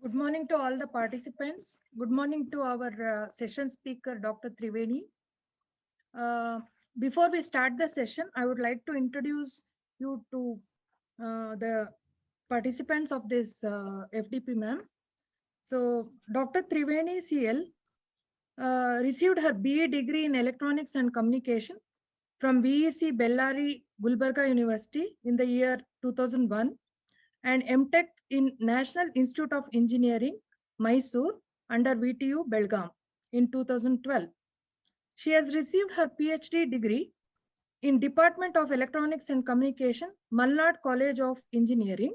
Good morning to all the participants. Good morning to our session speaker, Dr. Triveni. Uh, Before we start the session, I would like to introduce you to the participants of this FDP, ma'am. So, Dr. Triveni CL received her BA degree in Electronics and Communication from VEC Bellary Gulbarga University in the year 2001 and MTech in National Institute of Engineering, Mysore, under VTU Belgaum in 2012. She has received her PhD degree in Department of Electronics and Communication, Malnad College of Engineering,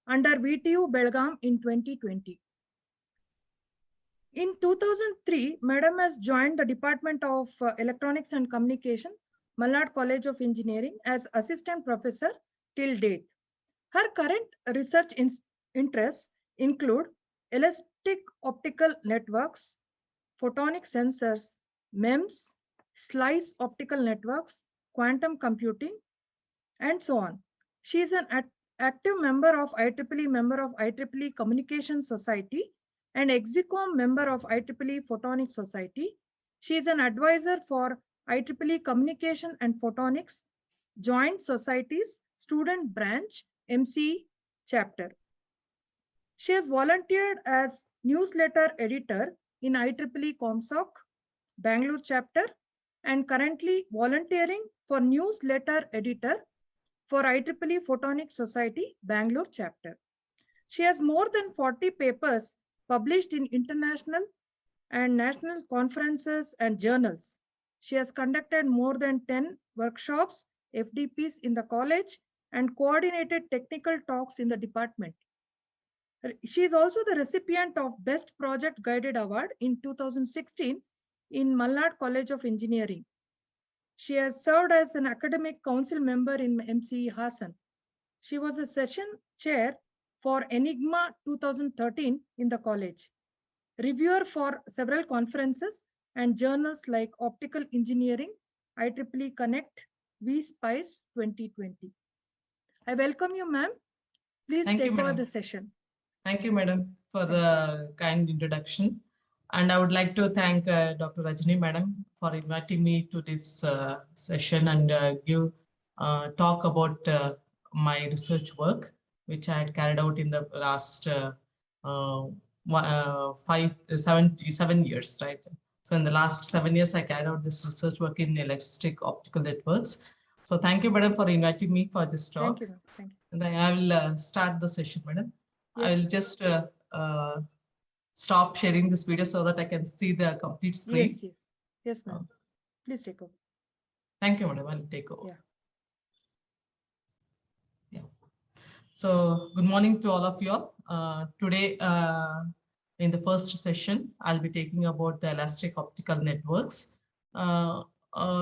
under VTU Belgaum in 2020. In 2003, Madam has joined the Department of Electronics and Communication, Malnad College of Engineering as Assistant Professor till date. Her current research interests include elastic optical networks, photonic sensors, MEMS, slice optical networks, quantum computing, and so on. She is an active member of IEEE, member of IEEE Communication Society, and Exicom member of IEEE Photonic Society. She is an advisor for IEEE Communication and Photonics Joint Societies Student Branch MCE chapter. She has volunteered as newsletter editor in IEEE ComSoc Bangalore chapter and currently volunteering for newsletter editor for IEEE Photonics Society Bangalore chapter. She has more than 40 papers published in international and national conferences and journals. She has conducted more than 10 workshops, FDPs in the college, and coordinated technical talks in the department. She is also the recipient of Best Project Guided Award in 2016 in Malnad College of Engineering. She has served as an academic council member in MCE Hassan. She was a session chair for Enigma 2013 in the college, reviewer for several conferences and journals like Optical Engineering, IEEE Connect, vSpice 2020. I welcome you, ma'am. Please take over the session. Thank you, madam, for the kind introduction. And I would like to thank Dr. Rajni, madam, for inviting me to this session and talk about my research work, which I had carried out in the last 7 years, right? So in the last 7 years, I carried out this research work in elastic optical networks. So thank you, madam, for inviting me for this talk. Thank you. Thank you. And I will start the session, madam. Yes, I'll just stop sharing this video so that I can see the complete screen. Yes, ma'am. Please take over. Thank you, madam. I'll take over. Yeah. So good morning to all of you all. Today, in the first session, I'll be taking about the elastic optical networks.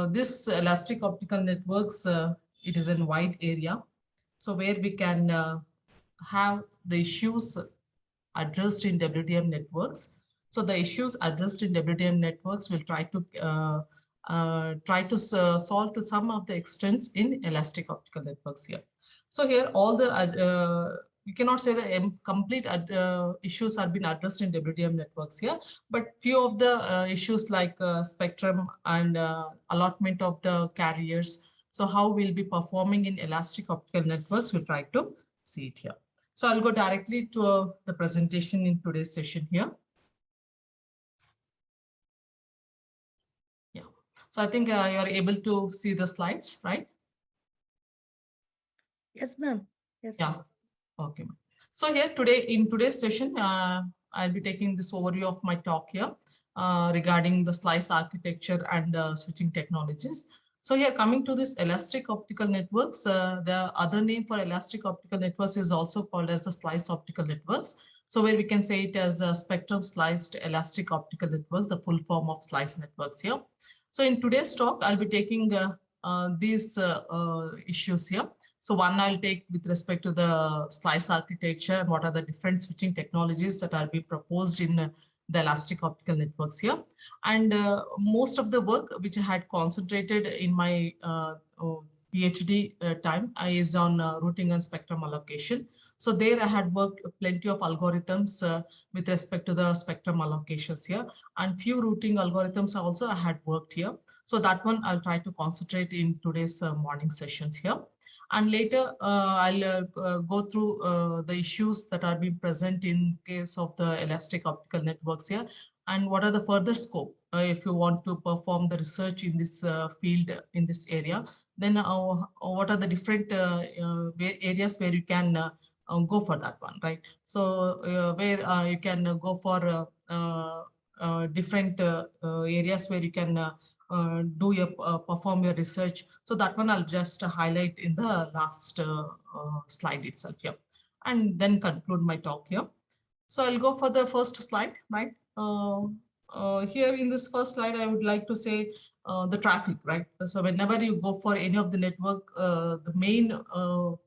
This elastic optical networks, it is a wide area. So where we can have the issues addressed in WDM networks. So the issues addressed in WDM networks will try to solve to some of the extents in elastic optical networks here. So here all the you cannot say the complete issues have been addressed in WDM networks here, but few of the issues like spectrum and allotment of the carriers. So how we'll be performing in elastic optical networks, we'll try to see it here. So I'll go directly to the presentation in today's session here. Yeah. So I think you're able to see the slides, right? Yes, ma'am. Yes. Yeah. Okay. So here today, in today's session, I'll be taking this overview of my talk here regarding the slice architecture and switching technologies. So here coming to this elastic optical networks, the other name for elastic optical networks is also called as the slice optical networks. So where we can say it as spectrum sliced elastic optical networks, the full form of slice networks here. So in today's talk, I'll be taking these issues here. So one I'll take with respect to the slice architecture and what are the different switching technologies that are being proposed in the elastic optical networks here. And most of the work which I had concentrated in my PhD time is on routing and spectrum allocation. So there I had worked plenty of algorithms with respect to the spectrum allocations here, and few routing algorithms also I had worked here. So that one I'll try to concentrate in today's morning sessions here. And later I'll go through the issues that are being present in case of the elastic optical networks here, and what are the further scope if you want to perform the research in this field in this area. Then what are the different areas where you can go for that one, right? So where you can go for different areas where you can do your perform your research. So that one I'll just highlight in the last slide itself here, and then conclude my talk here. So I'll go for the first slide, right? Here in this first slide, I would like to say the traffic, right? So whenever you go for any of the network, the main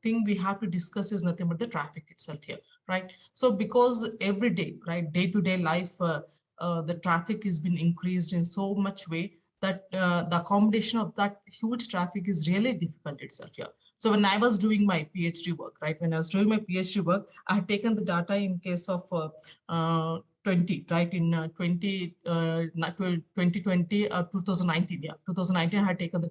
thing we have to discuss is nothing but the traffic itself here, right? So because every day, right, day-to-day life, the traffic has been increased in so much way that the accommodation of that huge traffic is really difficult itself here. So when I was doing my PhD work, right, when I was doing my PhD work, I had taken the data in case of 20, right, in 2020, 2019, yeah, 2019, I had taken the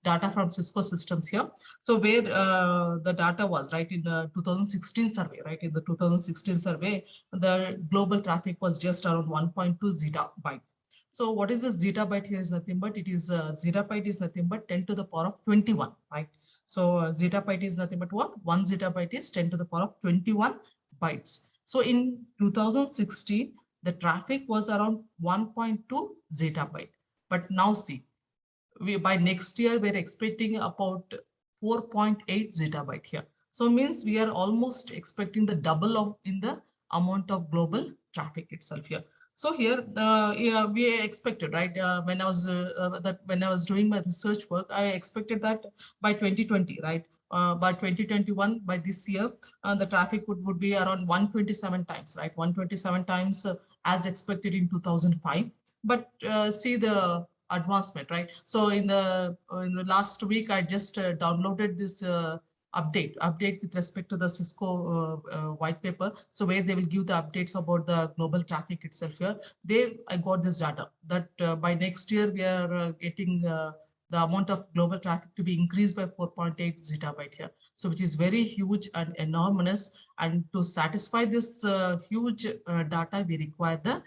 data from Cisco systems here. So where the data was, right, in the 2016 survey, right, in the 2016 survey, the global traffic was just around 1.2 zettabyte. So what is this zettabyte here is nothing but it is zettabyte is nothing but 10 to the power of 21, right? So zettabyte is nothing but what? 1 zettabyte is 10 to the power of 21 bytes. So in 2016, the traffic was around 1.2 zettabyte. But now see, by next year, we're expecting about 4.8 zettabyte here. So means we are almost expecting the double of in the amount of global traffic itself here. So here, yeah, we expected, right? When I was doing my research work, I expected that by 2020, right? By 2021, by this year, the traffic would be around 127 times, right? 127 times as expected in 2005. But see the advancement, right? So in the last week, I just downloaded this update with respect to the Cisco white paper. So where they will give the updates about the global traffic itself here. There I got this data that by next year we are getting the amount of global traffic to be increased by 4.8 zettabyte here. So which is very huge and enormous. And to satisfy this huge data, we require the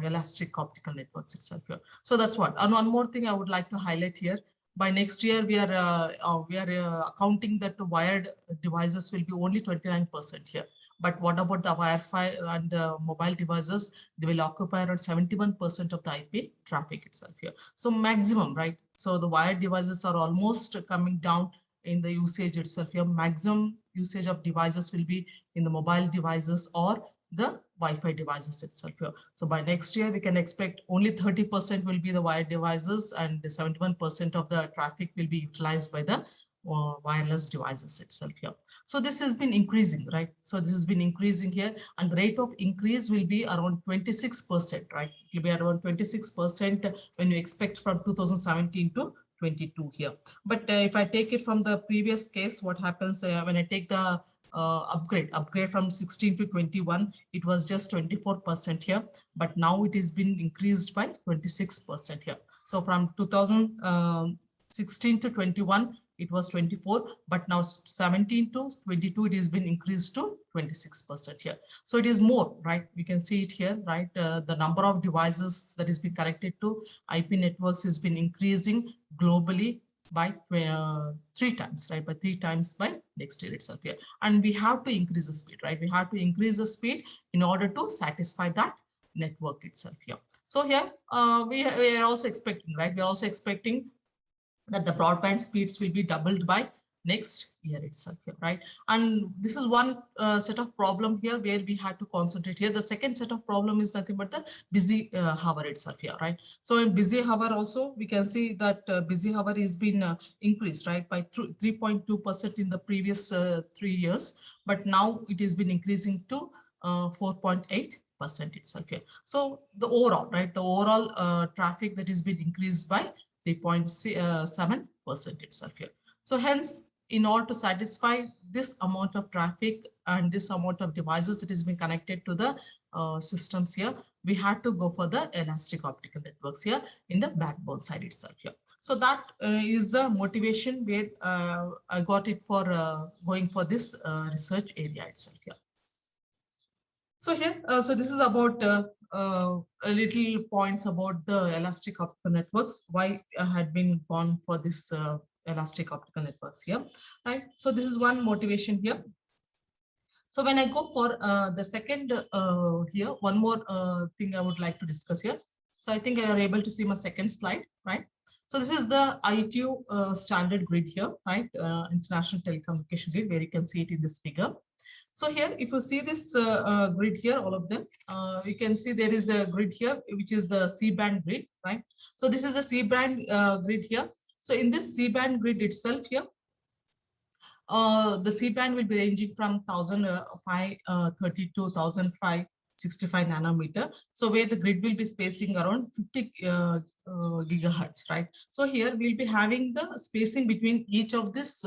elastic optical networks itself here. So that's what. And one more thing I would like to highlight here. By next year, we are accounting that the wired devices will be only 29% here. But what about the Wi-Fi and mobile devices? They will occupy around 71% of the IP traffic itself here. So maximum, right? So the wired devices are almost coming down in the usage itself here. Maximum usage of devices will be in the mobile devices or the Wi-Fi devices itself here. So by next year, we can expect only 30% will be the wired devices and 71% of the traffic will be utilized by the wireless devices itself here. So this has been increasing, right? So this has been increasing here, and the rate of increase will be around 26%, right? It will be around 26% when you expect from 2017 to 22 here. But if I take it from the previous case, what happens when I take the upgrade from 16 to 21, it was just 24% here, but now it has been increased by 26% here. So from 2016 to 21, it was 24, but now 17 to 22, it has been increased to 26% here. So it is more, right? We can see it here, right? The number of devices that is being connected to IP networks has been increasing globally by 3 times, right? By 3 times by next year itself here. And we have to increase the speed, right? We have to increase the speed in order to satisfy that network itself here. So here we are also expecting, right? We're also expecting that the broadband speeds will be doubled by next year itself here, right? And this is one set of problem here where we had to concentrate here. The second set of problem is nothing but the busy hour itself here, right? So in busy hour also, we can see that busy hour has been increased, right, by 3.2% in the previous 3 years, but now it has been increasing to 4.8% itself here. So the overall, right, the overall traffic that has been increased by 3.7% itself here. So hence, in order to satisfy this amount of traffic and this amount of devices that is being connected to the systems here, we had to go for the elastic optical networks here in the backbone side itself here. So that is the motivation where I got it for going for this research area itself here. So here, so this is about a little points about the elastic optical networks, why I had been gone for this elastic optical networks here, right? So this is one motivation here. So when I go for the second here, one more thing I would like to discuss here. So I think I are able to see my second slide, right? So this is the ITU standard grid here, right? International Telecommunication Grid, where you can see it in this figure. So here, if you see this grid here, all of them, you can see there is a grid here, which is the C-band grid, right? So this is the C-band grid here. So in this C-band grid itself here, the C-band will be ranging from 1,530 to 1,565 nanometer. So where the grid will be spacing around 50 gigahertz, right? So here we'll be having the spacing between each of this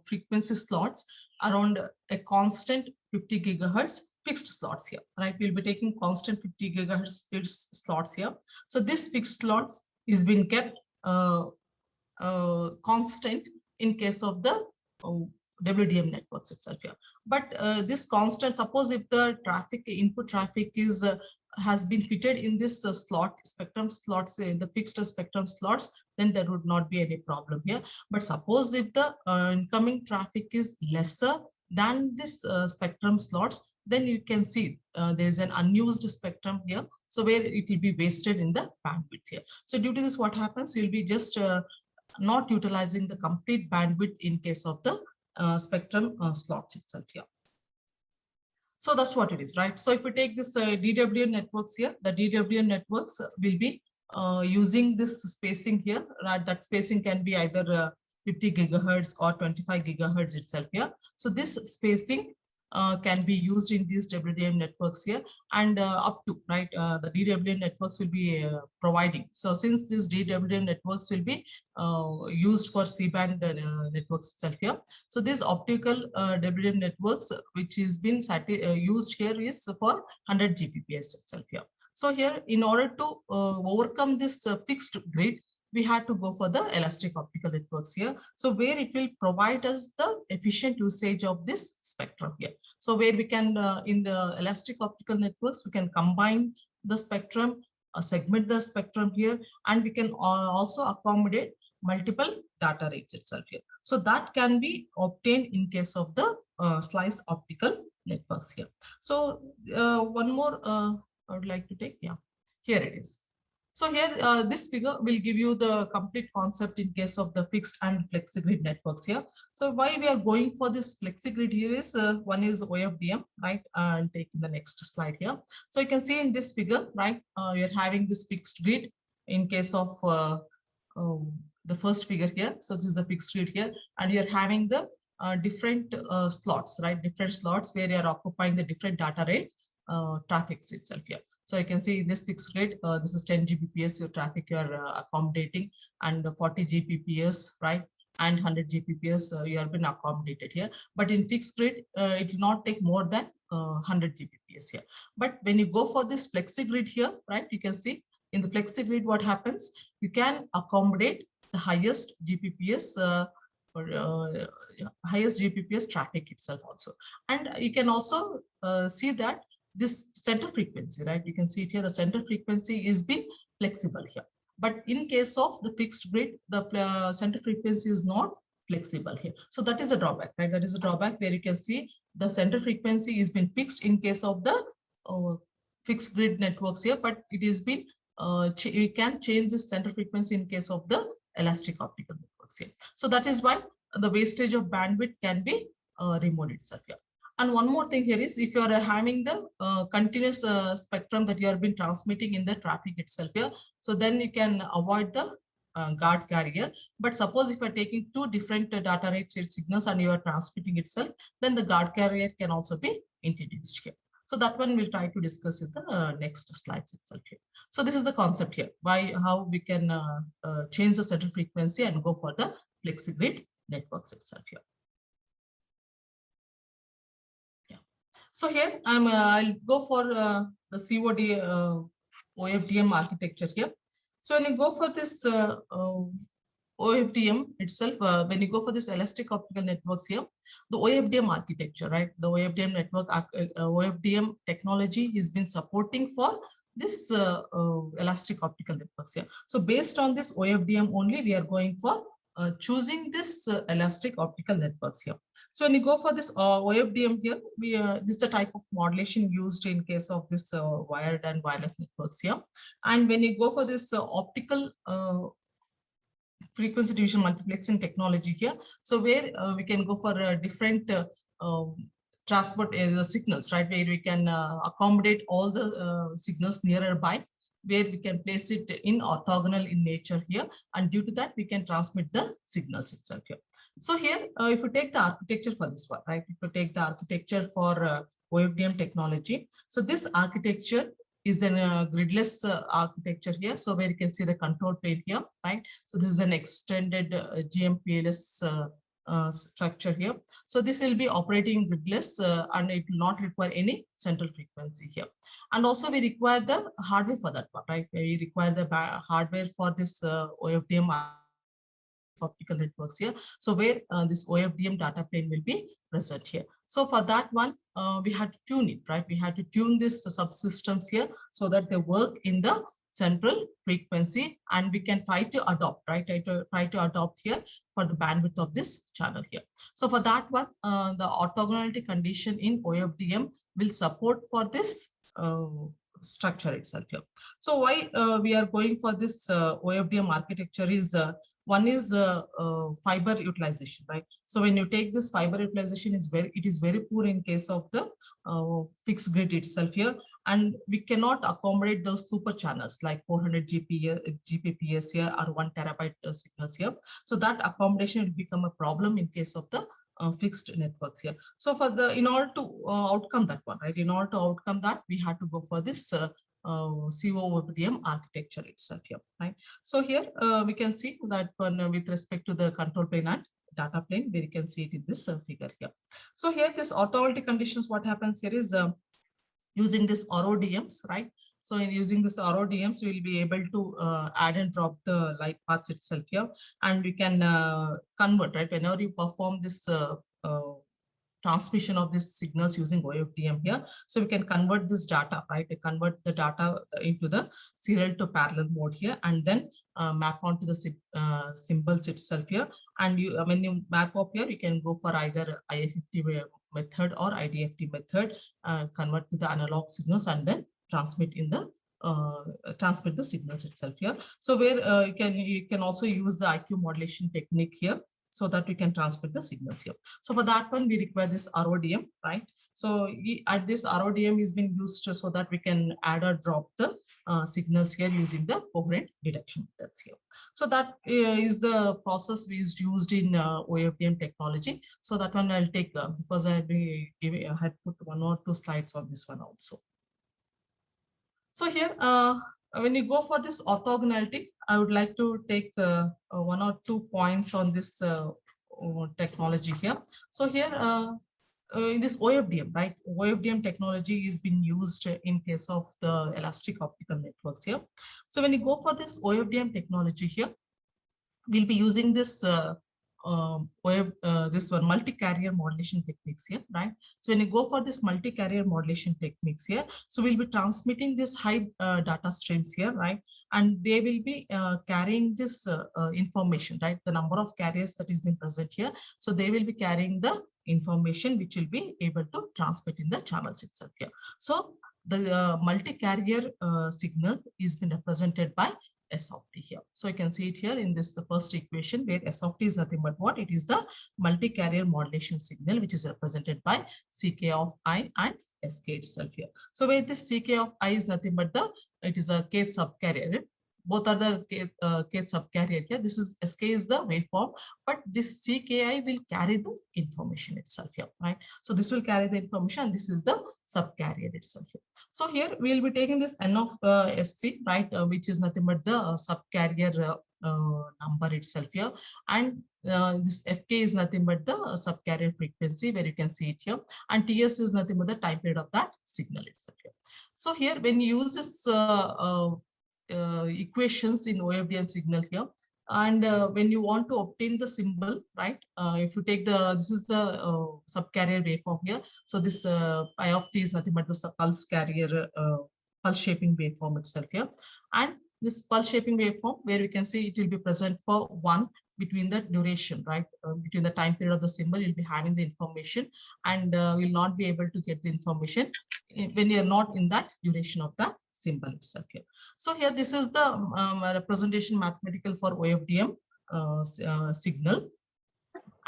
frequency slots around a constant 50 gigahertz fixed slots here, right? We'll be taking constant 50 gigahertz fixed slots here. So this fixed slots is being kept constant in case of the WDM networks itself here. But this constant, suppose if the traffic input traffic is has been fitted in this slot spectrum slots, in the fixed spectrum slots, then there would not be any problem here. But suppose if the incoming traffic is lesser than this spectrum slots, then you can see there is an unused spectrum here. So where it will be wasted in the bandwidth here. So due to this, what happens? You'll be just not utilizing the complete bandwidth in case of the spectrum slots itself here. So that's what it is, right? So if we take this DWDM networks here, the DWDM networks will be using this spacing here, right? That spacing can be either 50 gigahertz or 25 gigahertz itself here. So this spacing can be used in these WDM networks here, and up to, right, the DWDM networks will be providing. So since these DWDM networks will be used for C-band networks itself here, so these optical WDM networks which is been used here is for 100 Gbps itself here. So here, in order to overcome this fixed grid, we had to go for the elastic optical networks here. So where it will provide us the efficient usage of this spectrum here. So where we can, in the elastic optical networks, we can combine the spectrum, segment the spectrum here, and we can also accommodate multiple data rates itself here. So that can be obtained in case of the slice optical networks here. So one more I would like to take, yeah, here it is. So here, this figure will give you the complete concept in case of the fixed and flexigrid networks here. So why we are going for this flexigrid here is, one is OFDM, right? And taking the next slide here. So you can see in this figure, right, you're having this fixed grid in case of the first figure here. So this is the fixed grid here, and you're having the different slots, right? Different slots where you're occupying the different data rate traffics itself here. So you can see in this fixed grid, this is 10 Gbps your traffic you're accommodating, and 40 Gbps, right? And 100 Gbps you have been accommodated here. But in fixed grid, it will not take more than 100 Gbps here. But when you go for this flexigrid here, right, you can see in the flexigrid what happens, you can accommodate the highest Gbps highest Gbps traffic itself also. And you can also see that this center frequency, right? You can see it here, the center frequency is being flexible here. But in case of the fixed grid, the center frequency is not flexible here. So that is a drawback, right? That is a drawback where you can see the center frequency is been fixed in case of the fixed grid networks here, but it is been, you can change the center frequency in case of the elastic optical networks here. So that is why the wastage of bandwidth can be removed itself here. And one more thing here is, if you are having the continuous spectrum that you have been transmitting in the traffic itself here, so then you can avoid the guard carrier. But suppose if you are taking two different data rate signals and you are transmitting itself, then the guard carrier can also be introduced here. So that one we'll try to discuss in the next slides itself here. So this is the concept here, how we can change the central frequency and go for the FlexiGrid networks itself here. Yeah. So here I'll go for the COD OFDM architecture here. So when you go for this OFDM itself, when you go for this elastic optical networks here, the OFDM architecture, right? The OFDM network, OFDM technology has been supporting for this elastic optical networks here. So based on this OFDM only, we are going for choosing this elastic optical networks here. So when you go for this OFDM here, this is the type of modulation used in case of this wired and wireless networks here. And when you go for this optical frequency division multiplexing technology here, so where we can go for different transport signals, right, where we can accommodate all the signals nearer by, where we can place it in orthogonal in nature here, and due to that we can transmit the signals itself here. So here if you take the architecture for this one, right, if you take the architecture for OFDM technology, so this architecture is an gridless architecture here. So where you can see the control plane here, right? So this is an extended GMPLS structure here. So this will be operating gridless and it will not require any central frequency here. And also we require the hardware for that one, right? We require the hardware for this OFDM optical networks here. So where this OFDM data plane will be present here. So for that one, we had to tune it, right? We had to tune this subsystems here so that they work in the central frequency, and we can try to adopt, right? Try to adopt here for the bandwidth of this channel here. So for that one, the orthogonality condition in OFDM will support for this structure itself here. So why we are going for this OFDM architecture is one is fiber utilization, right? So when you take this fiber utilization, it is very poor in case of the fixed grid itself here, and we cannot accommodate those super channels like 400 Gbps here or 1 terabyte signals here. So that accommodation will become a problem in case of the fixed networks here. So for the in order to outcome that one, right? In order to outcome that, we had to go for this COFDM architecture itself here, right? So here we can see that one with respect to the control plane and data plane, where you can see it in this figure here. So here this orthogonality conditions, what happens here is using this RODMs, right? So in using this RODMs, we'll be able to add and drop the light paths itself here, and we can convert, right? Whenever you perform this transmission of these signals using OFDM here. So we can convert this data, right? We convert the data into the serial to parallel mode here, and then map onto the symbols itself here. And you, when you map up here, you can go for either IFFT method or IDFT method, convert to the analog signals, and then transmit in the transmit the signals itself here. So where you can also use the IQ modulation technique here, so that we can transmit the signals here. So for that one, we require this RODM, right? So at this RODM is being used so that we can add or drop the signals here using the coherent detection methods here. So that is the process we used in OFDM technology. So that one I'll take because I had put 1 or 2 slides on this one also. So here, when you go for this orthogonality, I would like to take 1 or 2 points on this technology here. So here, in this OFDM, right? OFDM technology is being used in case of the elastic optical networks here. So when you go for this OFDM technology here, we'll be using this this one multi-carrier modulation techniques here, right? So when you go for this multi-carrier modulation techniques here, so we'll be transmitting this high data streams here, right? And they will be carrying this information, right? The number of carriers that is being present here. So they will be carrying the information which will be able to transmit in the channels itself here. So the multi-carrier signal is been represented by S of t here. So you can see it here in this, the first equation, where S of t is nothing but what? It is the multi-carrier modulation signal, which is represented by Ck of I and Sk itself here. So where this Ck of I is nothing but it is a kth subcarrier. both are the kth subcarrier here. This is SK is the waveform, but this CKI will carry the information itself here, right? So this will carry the information, and this is the subcarrier itself here. So here we will be taking this N of SC, right, which is nothing but the subcarrier number itself here, and this FK is nothing but the subcarrier frequency, where you can see it here, and TS is nothing but the time period of that signal itself here. So here, when you use this equations in OFDM signal here, and when you want to obtain the symbol, right, if you take this is the subcarrier waveform here. So this I of t is nothing but the pulse carrier pulse shaping waveform itself here, and this pulse shaping waveform, where you can see it will be present for 1 between the duration, right, between the time period of the symbol, you'll be having the information, and will not be able to get the information when you're not in that duration of that symbol itself here. So here, this is the representation mathematical for OFDM signal.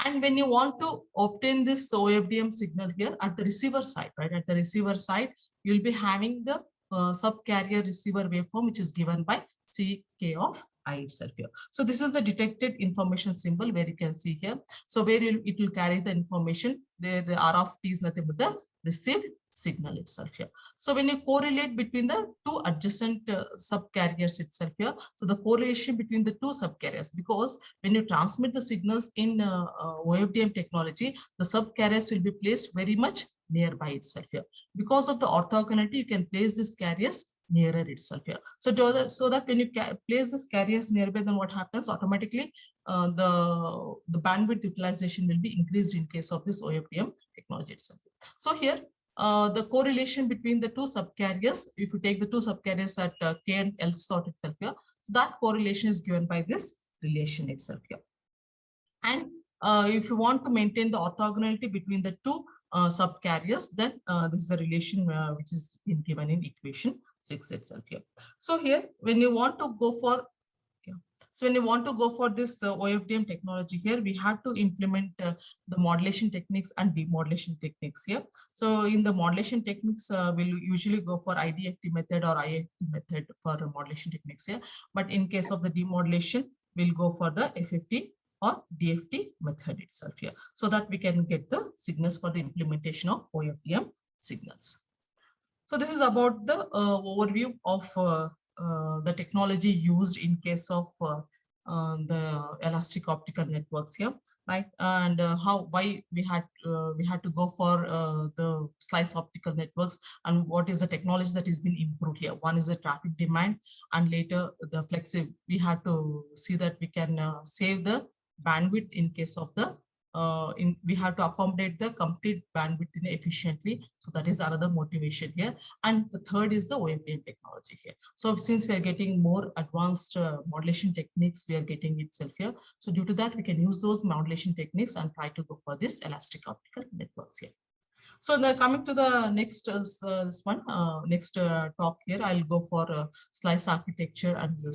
And when you want to obtain this OFDM signal here at the receiver side, right, at the receiver side, you'll be having the subcarrier receiver waveform, which is given by CK of I itself here. So this is the detected information symbol, where you can see here. So where it will carry the information, the R of T is nothing but the received signal itself here. So when you correlate between the two adjacent subcarriers itself here, so the correlation between the two subcarriers, because when you transmit the signals in OFDM technology, the subcarriers will be placed very much nearby itself here. Because of the orthogonality, you can place these carriers nearer itself here. So that when you place these carriers nearby, then what happens automatically, the bandwidth utilization will be increased in case of this OFDM technology itself. So here, the correlation between the two subcarriers, if you take the two subcarriers at K and L slot itself here, so that correlation is given by this relation itself here. And if you want to maintain the orthogonality between the two subcarriers, then this is the relation which is given in equation 6 itself here. So here, when you want to go for this OFDM technology here, we have to implement the modulation techniques and demodulation techniques here. So in the modulation techniques, we'll usually go for IDFT method or IFT method for modulation techniques here. But in case of the demodulation, we'll go for the FFT or DFT method itself here, so that we can get the signals for the implementation of OFDM signals. So this is about the overview of the technology used in case of the elastic optical networks here, right? And why we had to go for the slice optical networks, and what is the technology that is been improved here. One is the traffic demand, and later the flexible. We had to see that we can save the bandwidth in case of the we have to accommodate the complete bandwidth efficiently. So that is another motivation here. And the third is the OFDM technology here. So since we are getting more advanced modulation techniques, we are getting itself here. So due to that, we can use those modulation techniques and try to go for this elastic optical networks here. So now coming to the next next talk here, I'll go for slice architecture and the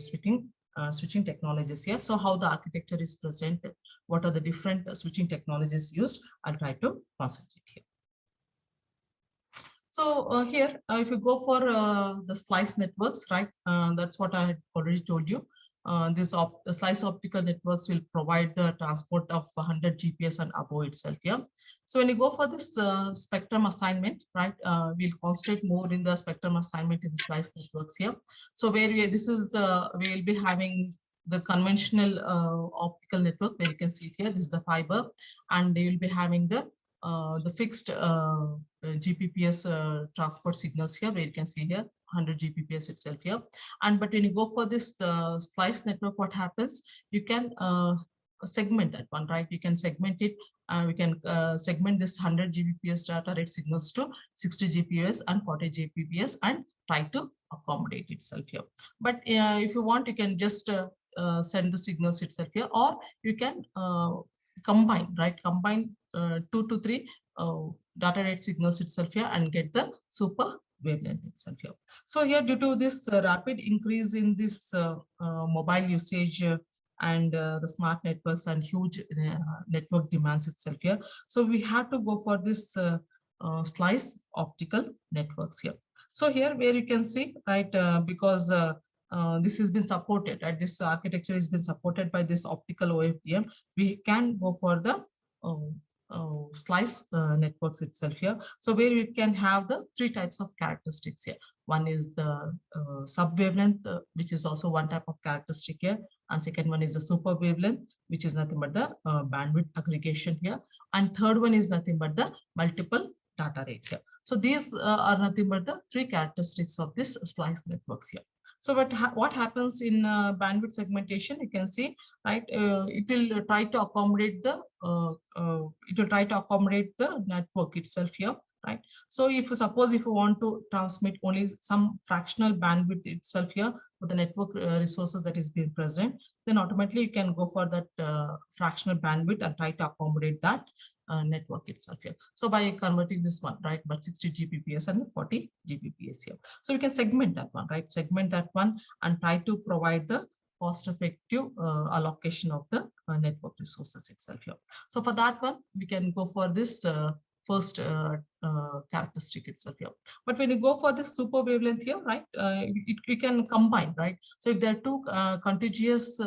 switching technologies here. So how the architecture is presented, what are the different switching technologies used, I'll try to concentrate here. So here, if you go for the slice networks, right, that's what I had already told you. The slice optical networks will provide the transport of 100 GPS and above itself here. So when you go for this spectrum assignment, right, we'll concentrate more in the spectrum assignment in the slice networks here. So where we will be having the conventional optical network, where you can see it here. This is the fiber, and they will be having the fixed GPPS transport signals here, where you can see here 100 GPPS itself here. And but when you go for this slice network, what happens? You can segment that one, right? You can segment it. We can segment this 100 Gbps data rate signals to 60 Gbps and 40 Gbps and try to accommodate itself here. But if you want, you can just send the signals itself here, or you can combine, right? Combine 2 to 3 data rate signals itself here and get the super wavelength itself here. So here, due to this rapid increase in this mobile usage and the smart networks and huge network demands itself here, so we have to go for this slice optical networks here. So here, where you can see, right, because this has been supported, right? This architecture has been supported by this optical OFDM. We can go for the slice networks itself here. So where we can have the three types of characteristics here. One is the sub-wavelength, which is also one type of characteristic here. And second one is the super wavelength, which is nothing but the bandwidth aggregation here. And third one is nothing but the multiple data rate here. So these are nothing but the three characteristics of this slice networks here. So what happens in bandwidth segmentation, you can see, right? It will try to accommodate the network itself here, right? So if suppose if you want to transmit only some fractional bandwidth itself here for the network resources that is being present, then automatically you can go for that fractional bandwidth and try to accommodate that network itself here. So by converting this one, right, but 60 Gbps and 40 Gbps here. So we can segment that one, right? Segment that one and try to provide the cost-effective allocation of the network resources itself here. So for that one, we can go for this first characteristic itself here. But when you go for this super wavelength here, right, you can combine, right? So if there are two contiguous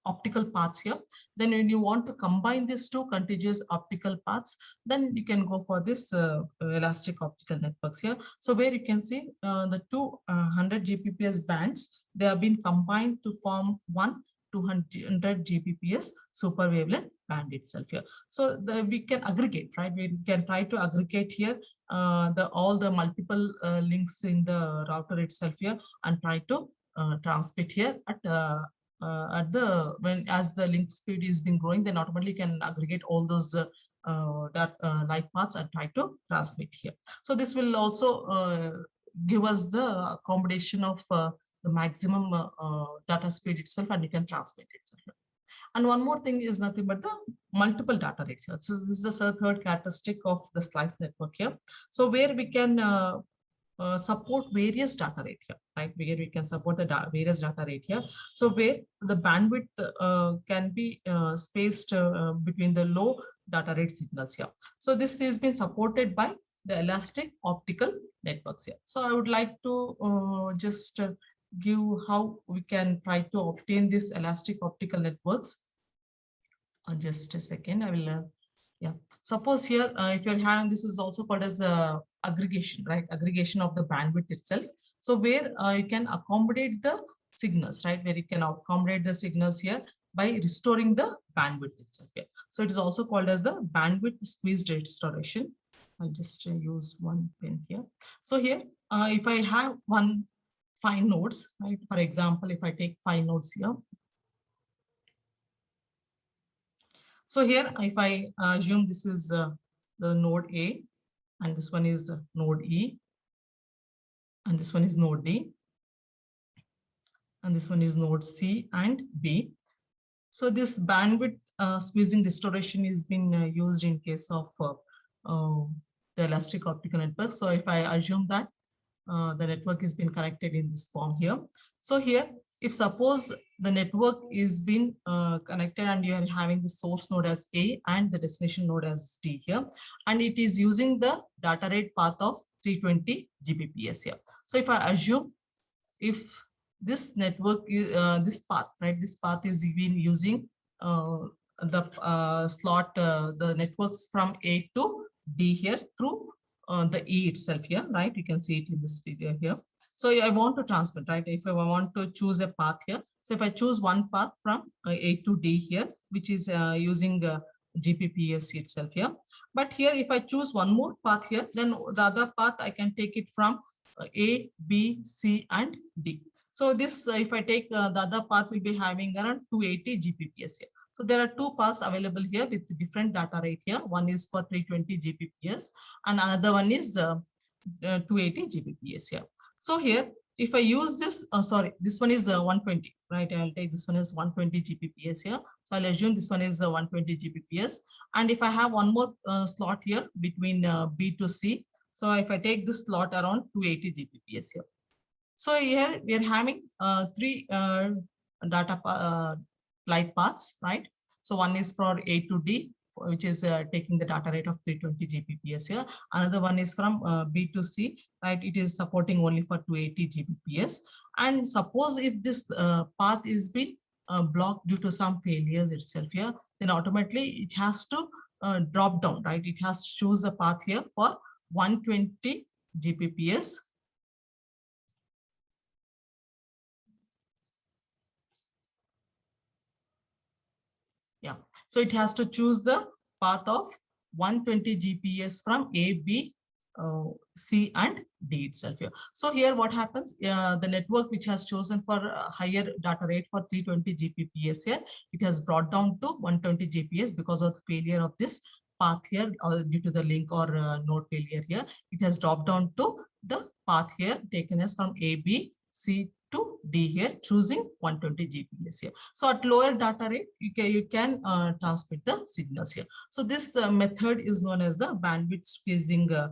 optical paths here, then when you want to combine these two contiguous optical paths, then you can go for this elastic optical networks here. So where you can see the two 100 Gbps bands, they have been combined to form one 200 Gbps super wavelength band itself here. So we can aggregate, right? We can try to aggregate here all the multiple links in the router itself here and try to transmit here at the as the link speed is been growing, then automatically can aggregate all those light paths and try to transmit here. So this will also give us the accommodation of the maximum data speed itself, and you can transmit itself. And one more thing is nothing but the multiple data rates here. So this is the third characteristic of the slice network here. So where we can support various data rate here, right? Where we can support the various data rate here. So where the bandwidth can be spaced between the low data rate signals here. So this has been supported by the elastic optical networks here. So I would like to just give how we can try to obtain this elastic optical networks. Just a second, I will yeah. Suppose here, if you're having, this is also called as aggregation, right? Aggregation of the bandwidth itself. So where you can accommodate the signals, right? Where you can accommodate the signals here by restoring the bandwidth itself here. So it is also called as the bandwidth squeezed restoration. I'll just use one pen here. So here, if I have 5 nodes, right? For example, if I take 5 nodes here. So here, if I assume this is the node A, and this one is node E, and this one is node D, and this one is node C and B. So this bandwidth squeezing restoration is being used in case of the elastic optical network. So if I assume that the network is being connected in this form here. So here, if suppose the network is being connected and you are having the source node as A and the destination node as D here, and it is using the data rate path of 320 Gbps here. So if I assume if this network is this path, right, this path is being using the slot, the networks from A to D here through the E itself here, right? You can see it in this video here. So I want to transmit, right? If I want to choose a path here, so if I choose one path from A to D here, which is using GPPS itself here. But here, if I choose one more path here, then the other path I can take it from A, B, C, and D. So this, if I take the other path, will be having around 280 Gbps here. So there are 2 paths available here with different data rate here. One is for 320 Gbps and another one is 280 Gbps here. So here, if I use this, sorry, this one is 120, right? I'll take this one is 120 Gbps here. So I'll assume this one is 120 Gbps. And if I have one more slot here between B to C, so if I take this slot around 280 Gbps here. So here we are having 3 data light paths, right? So one is for A to D, which is taking the data rate of 320 Gbps here. Another one is from B2C, right? It is supporting only for 280 Gbps. And suppose if this path is been blocked due to some failures itself here, then automatically it has to drop down, right? It has to choose a path here for 120 Gbps. Yeah, so it has to choose the path of 120 Gbps from A, B, C and D itself here. So here what happens, the network which has chosen for higher data rate for 320 Gbps here, it has brought down to 120 Gbps because of the failure of this path here, or due to the link or node failure here. It has dropped down to the path here taken as from A, B, C to D here, choosing 120 Gbps here. So at lower data rate, you can transmit the signals here. So this method is known as the bandwidth phasing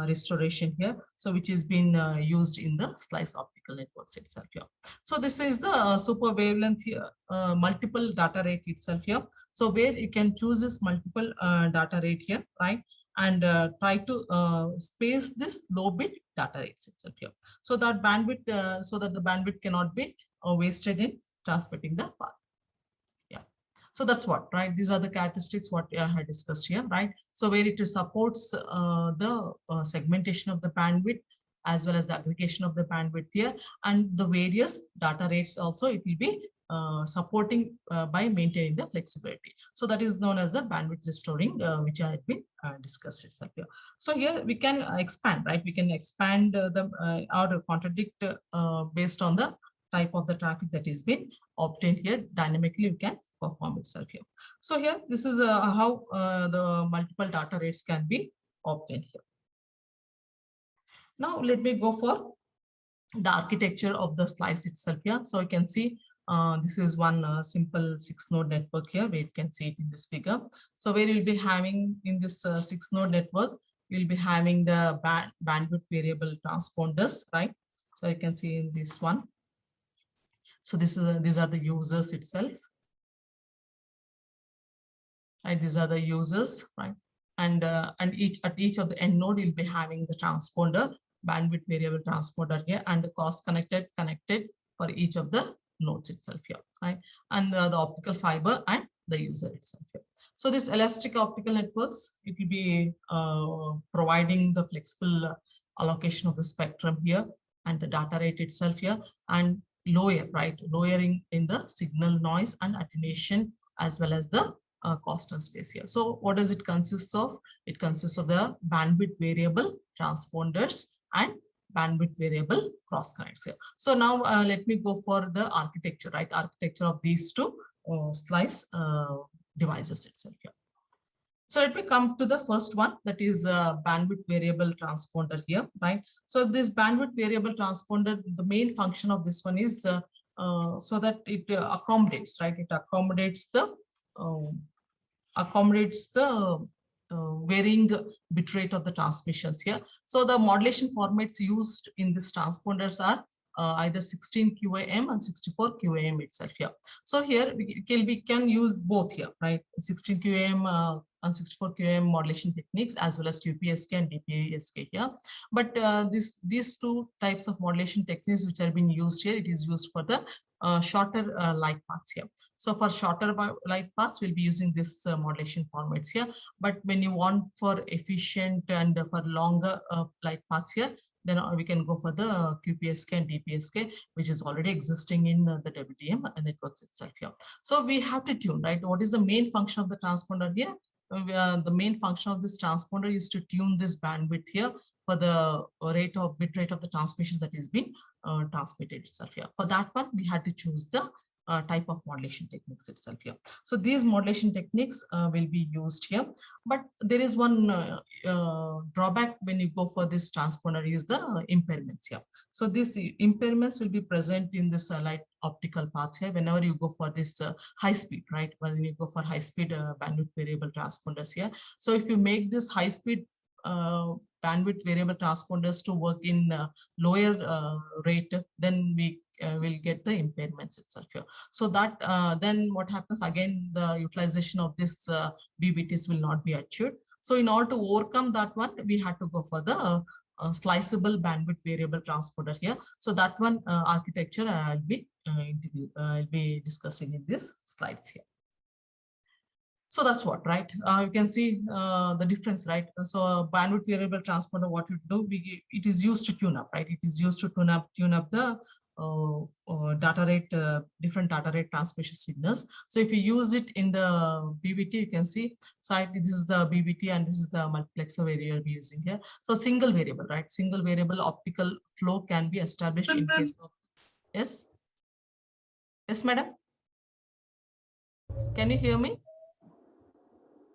restoration here, so which is being used in the slice optical networks itself here. So this is the super wavelength here, multiple data rate itself here. So where you can choose this multiple data rate here, right? And try to space this low bit data rates itself here. So that bandwidth, so that the bandwidth cannot be wasted in transmitting the path. Yeah. So that's what, right? These are the characteristics what I had discussed here, right? So where it supports the segmentation of the bandwidth as well as the aggregation of the bandwidth here, and the various data rates also it will be supporting by maintaining the flexibility. So that is known as the bandwidth restoring, which I had been discussed itself here. So here we can expand, right? We can expand the or contradict based on the type of the traffic that is being obtained here. Dynamically we can perform itself here. So here this is how the multiple data rates can be obtained here. Now let me go for the architecture of the slice itself here. So you can see this is one simple 6-node network here, where you can see it in this figure. So where you'll be having in this 6-node network, you'll be having the bandwidth variable transponders, right? So you can see in this one. So this is these are the users itself, right? These are the users, right? And each of the end node you'll be having the transponder, bandwidth variable transponder here, and the cross connected for each of the nodes itself here, right? And the optical fiber and the user itself here. So this elastic optical networks, it will be providing the flexible allocation of the spectrum here and the data rate itself here, and lowering in the signal noise and attenuation as well as the cost and space here. So what does it consist of? It consists of the bandwidth variable transponders and bandwidth variable cross connects here. So now let me go for the architecture, right? Architecture of these two slice devices itself here. So let me come to the first one, that is bandwidth variable transponder here, right? So this bandwidth variable transponder, the main function of this one is so that it accommodates, right? It accommodates the varying bitrate of the transmissions here. So the modulation formats used in these transponders are either 16 QAM and 64 QAM itself here. So here we can use both here, right? 16 QAM and 64 QAM modulation techniques as well as QPSK and DPSK here. But these two types of modulation techniques which are being used here, it is used for the shorter light paths here. So for shorter light paths, we'll be using this modulation formats here. But when you want for efficient and for longer light paths here, then we can go for the QPSK and DPSK, which is already existing in the WDM networks itself here. So we have to tune, right? What is the main function of the transponder here? The main function of this transponder is to tune this bandwidth here for the bit rate of the transmissions that is being transmitted itself here. For that one, we had to choose the type of modulation techniques itself here. So these modulation techniques will be used here, but there is one drawback when you go for this transponder is the impairments here. So these impairments will be present in this light optical paths here whenever you go for this high speed, right? When you go for high speed bandwidth variable transponders here. So if you make this high speed bandwidth variable transponders to work in lower rate, then we will get the impairments itself here. So that then what happens again, the utilization of this BBTs will not be achieved. So in order to overcome that one, we had to go for the sliceable bandwidth variable transporter here. So that one architecture I'll be discussing in this slides here. So that's what, right? You can see the difference, right? So bandwidth variable transporter, what you do, it is used to tune up, right? It is used to tune up the data rate, different data rate transmission signals. So if you use it in the BBT, you can see, so this is the BBT and this is the multiplexer variable we're using here. So single variable, right? Single variable optical flow can be established in case of, yes? Yes, madam? Can you hear me?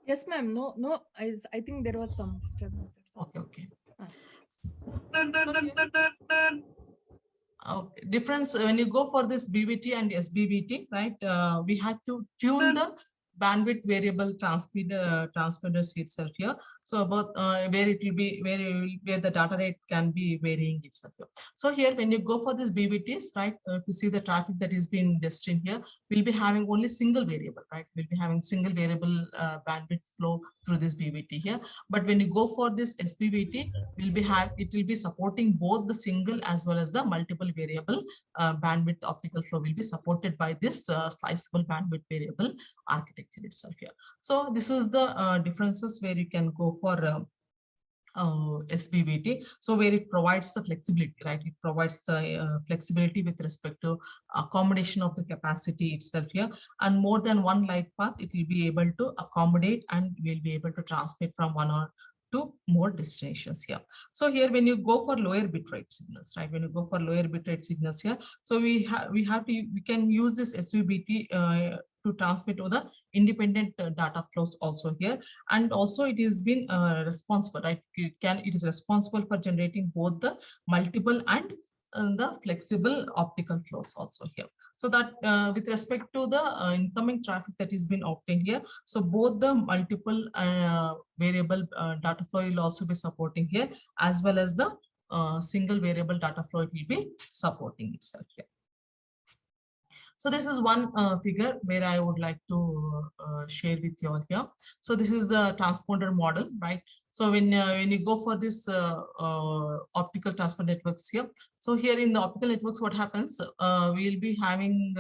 Yes, ma'am. No, I think there was some disturbance. Okay. Okay. Difference when you go for this BBT and SBBT, right? We had to tune the bandwidth variable transmitters itself here. So about where it will be, where the data rate can be varying itself here. So here, when you go for this BBTs, right? If you see the traffic that is being destined here, we'll be having only single variable, right? We'll be having single variable bandwidth flow through this BBT here. But when you go for this SBBT, it will be supporting both the single as well as the multiple variable bandwidth optical flow will be supported by this sliceable bandwidth variable architecture itself here. So this is the differences where you can go for SBBT. So where it provides the flexibility, right? It provides the flexibility with respect to accommodation of the capacity itself here, and more than one light path, it will be able to accommodate and will be able to transmit from one or to more destinations here. So here, when you go for lower bitrate signals, right? When you go for lower bitrate signals here, so we can use this SVBT to transmit to the independent data flows also here, and also it is been responsible, right? It is responsible for generating both the multiple and the flexible optical flows also here. So that with respect to the incoming traffic that is been obtained here, so both the multiple variable data flow will also be supporting here, as well as the single variable data flow it will be supporting itself here. So this is one figure where I would like to share with you all here. So this is the transponder model, right? So when you go for this optical transport networks here, so here in the optical networks, what happens? We'll be having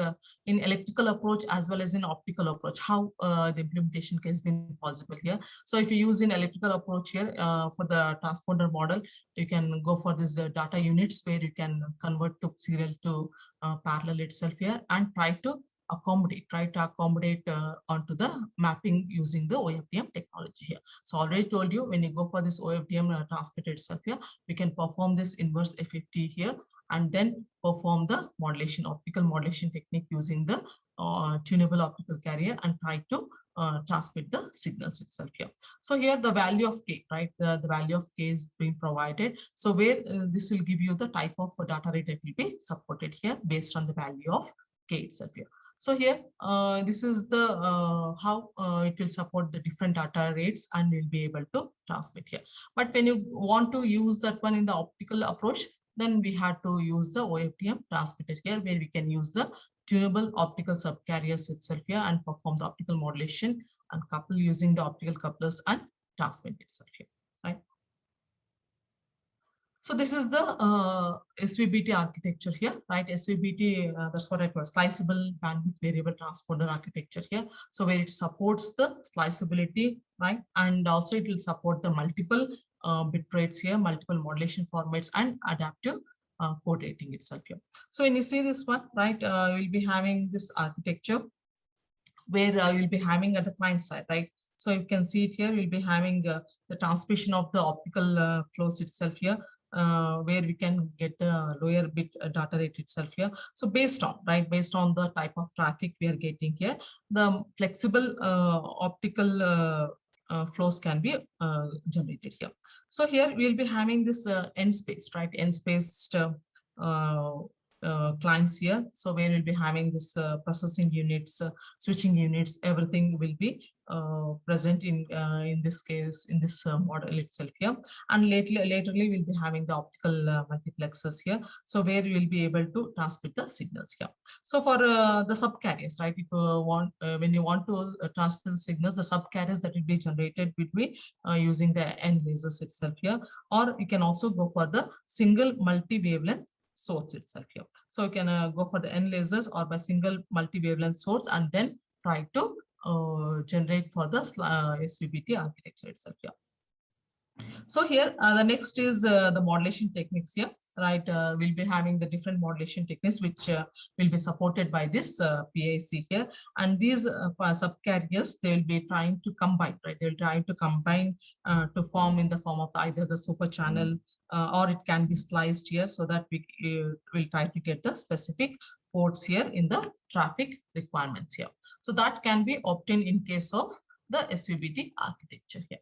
in electrical approach as well as in optical approach, how the implementation has been possible here. So if you use in electrical approach here for the transponder model, you can go for this data units where you can convert to serial to parallel itself here and try to accommodate onto the mapping using the OFDM technology here. So already told you, when you go for this OFDM transmitter itself here, we can perform this inverse FFT here and then perform the modulation, optical modulation technique using the tunable optical carrier and try to transmit the signals itself here. So here the value of K, right? The value of K is being provided. So where this will give you the type of data rate that will be supported here based on the value of K itself here. So here, this is the how it will support the different data rates and will be able to transmit here. But when you want to use that one in the optical approach, then we had to use the OFDM transmitter here, where we can use the tunable optical subcarriers itself here and perform the optical modulation and couple using the optical couplers and transmit itself here, right? So this is the SVBT architecture here, right? SVBT, that's what I call sliceable bandwidth variable transponder architecture here. So where it supports the sliceability, right? And also it will support the multiple bit rates here, multiple modulation formats and adaptive code rating itself here. So when you see this one, right, we'll be having this architecture where you'll be having at the client side, right? So you can see it here, we'll be having the transmission of the optical flows itself here. Where we can get the lower bit data rate itself here. So based on the type of traffic we are getting here, the flexible optical flows can be generated here. So here we'll be having this n-spaced, right? N-spaced clients here. So where we'll be having this processing units, switching units, everything will be present in this case, in this model itself here. And laterally we'll be having the optical multiplexers here. So where we will be able to transmit the signals here. So for the subcarriers, right? If you want, when you want to transmit the signals, the subcarriers that will be generated will be using the N lasers itself here, or you can also go for the single multi-wavelength source itself here. So you can go for the N lasers or by single multi-wavelength source and then try to generate for the SVBT architecture itself here. So here the next is the modulation techniques here, right? We'll be having the different modulation techniques which will be supported by this PIC here, and these subcarriers, they will be trying to combine, right? They'll try to combine to form in the form of either the super channel or it can be sliced here, so that we will try to get the specific ports here in the traffic requirements here. So that can be obtained in case of the SVBT architecture here.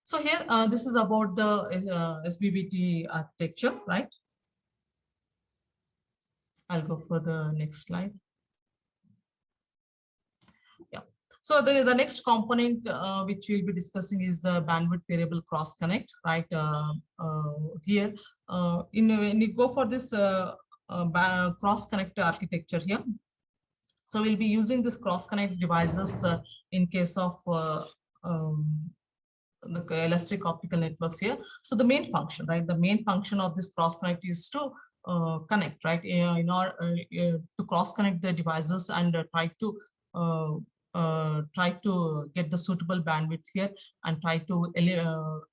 So here, this is about the SVBT architecture, right? I'll go for the next slide. Yeah. So the next component which we'll be discussing is the bandwidth variable cross connect, right? Here, when you go for this cross connect architecture here, so we'll be using this cross connect devices in case of the elastic optical networks here. So the main function, right? The main function of this cross connect is to connect, right? In order to cross connect the devices and try to get the suitable bandwidth here and try to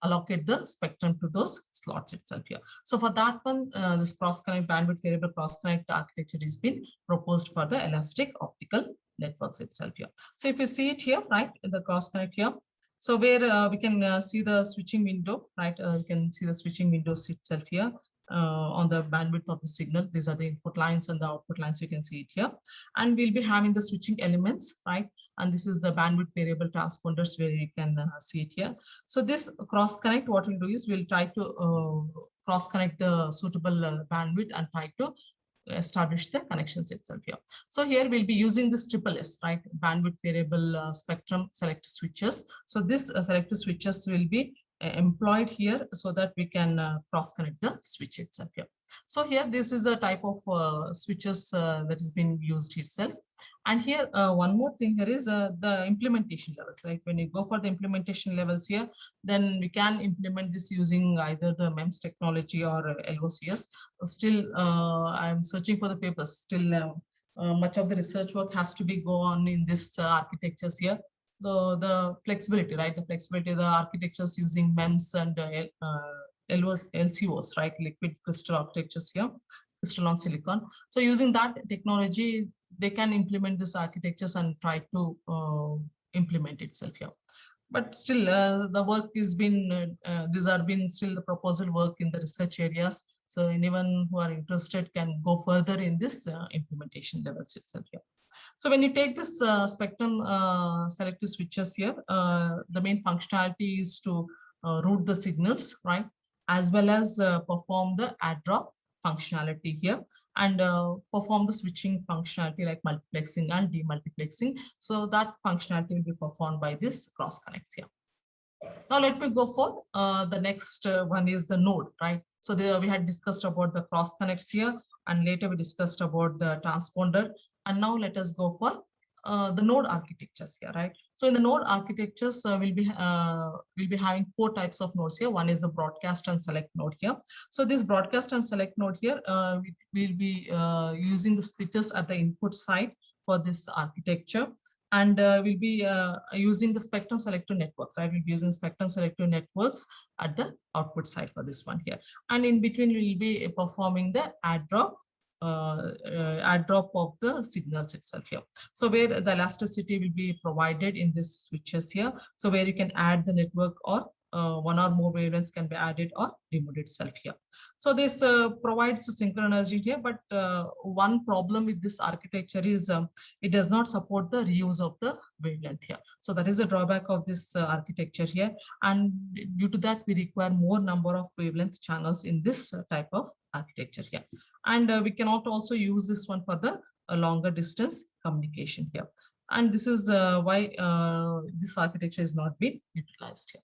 allocate the spectrum to those slots itself here. So for that one, this cross connect bandwidth variable cross connect architecture has been proposed for the elastic optical networks itself here. So if you see it here, right, the cross connect here. So where we can see the switching window, right? You can see the switching windows itself here on the bandwidth of the signal. These are the input lines and the output lines. You can see it here. And we'll be having the switching elements, right? And this is the bandwidth variable transponders where you can see it here. So this cross connect, what we'll do is we'll try to cross connect the suitable bandwidth and try to establish the connections itself here. So here we'll be using this SSS, right? Bandwidth variable spectrum selector switches. So this selector switches will be employed here so that we can cross connect the switch itself here. So here, this is a type of switches that is being used itself. And here, one more thing here is the implementation levels, right? When you go for the implementation levels here, then we can implement this using either the MEMS technology or LOCS. Still, I'm searching for the papers. Still, much of the research work has to be go on in this architectures here. So the flexibility, right? The flexibility of the architectures using MEMS and LCOs, right? Liquid crystal architectures here, crystal on silicon. So using that technology, they can implement this architectures and try to implement itself here. But still, the work is been, these are been still the proposal work in the research areas. So anyone who are interested can go further in this implementation levels itself here. So when you take this spectrum selective switches here, the main functionality is to route the signals, right? As well as perform the add drop functionality here and perform the switching functionality like multiplexing and demultiplexing. So that functionality will be performed by this cross connects here. Now let me go for the next one is the node, right? So there we had discussed about the cross connects here, and later we discussed about the transponder. And now let us go for the node architectures here, right? So in the node architectures, we'll be having 4 types of nodes here. One is the broadcast and select node here. So this broadcast and select node here, we'll be using the splitters at the input side for this architecture. And we'll be using the spectrum selector networks, right? We'll be using spectrum selector networks at the output side for this one here. And in between, we'll be performing the add drop of the signals itself here. So where the elasticity will be provided in this switches here. So where you can add the network or one or more wavelengths can be added or removed itself here. So this provides synchronization here, but one problem with this architecture is it does not support the reuse of the wavelength here. So that is the drawback of this architecture here. And due to that, we require more number of wavelength channels in this type of architecture here. And we cannot also use this one for the longer distance communication here. And this is why this architecture is not being utilized here.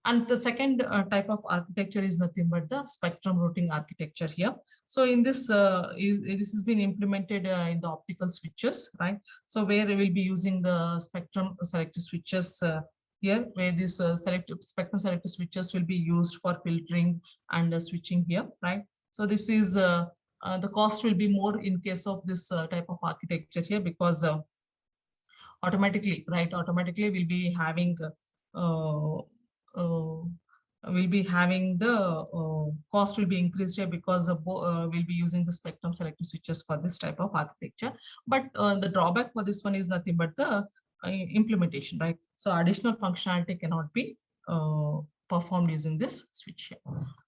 And the second type of architecture is nothing but the spectrum routing architecture here. So in this, this has been implemented in the optical switches, right? So where we will be using the spectrum selective switches here, where this spectrum selective switches will be used for filtering and switching here, right? So this is the cost will be more in case of this type of architecture here, because automatically we'll be having the cost will be increased here, because we'll be using the spectrum selective switches for this type of architecture. But the drawback for this one is nothing but the implementation, right? So additional functionality cannot be performed using this switch here.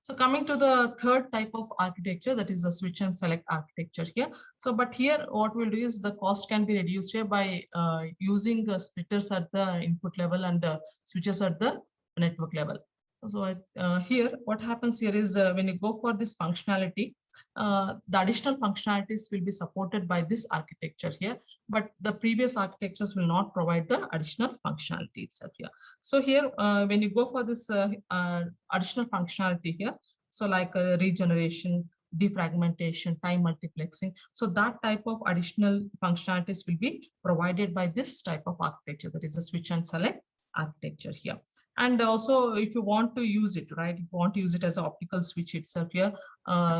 So coming to the third type of architecture, that is the switch and select architecture here. So but here what we'll do is the cost can be reduced here by using splitters at the input level and switches at the network level. So here what happens here is when you go for this functionality, the additional functionalities will be supported by this architecture here, but the previous architectures will not provide the additional functionality itself here. So here when you go for this additional functionality here, so like regeneration, defragmentation, time multiplexing, so that type of additional functionalities will be provided by this type of architecture, that is a switch and select architecture here. And also, if you want to use it, right, if you want to use it as an optical switch itself here,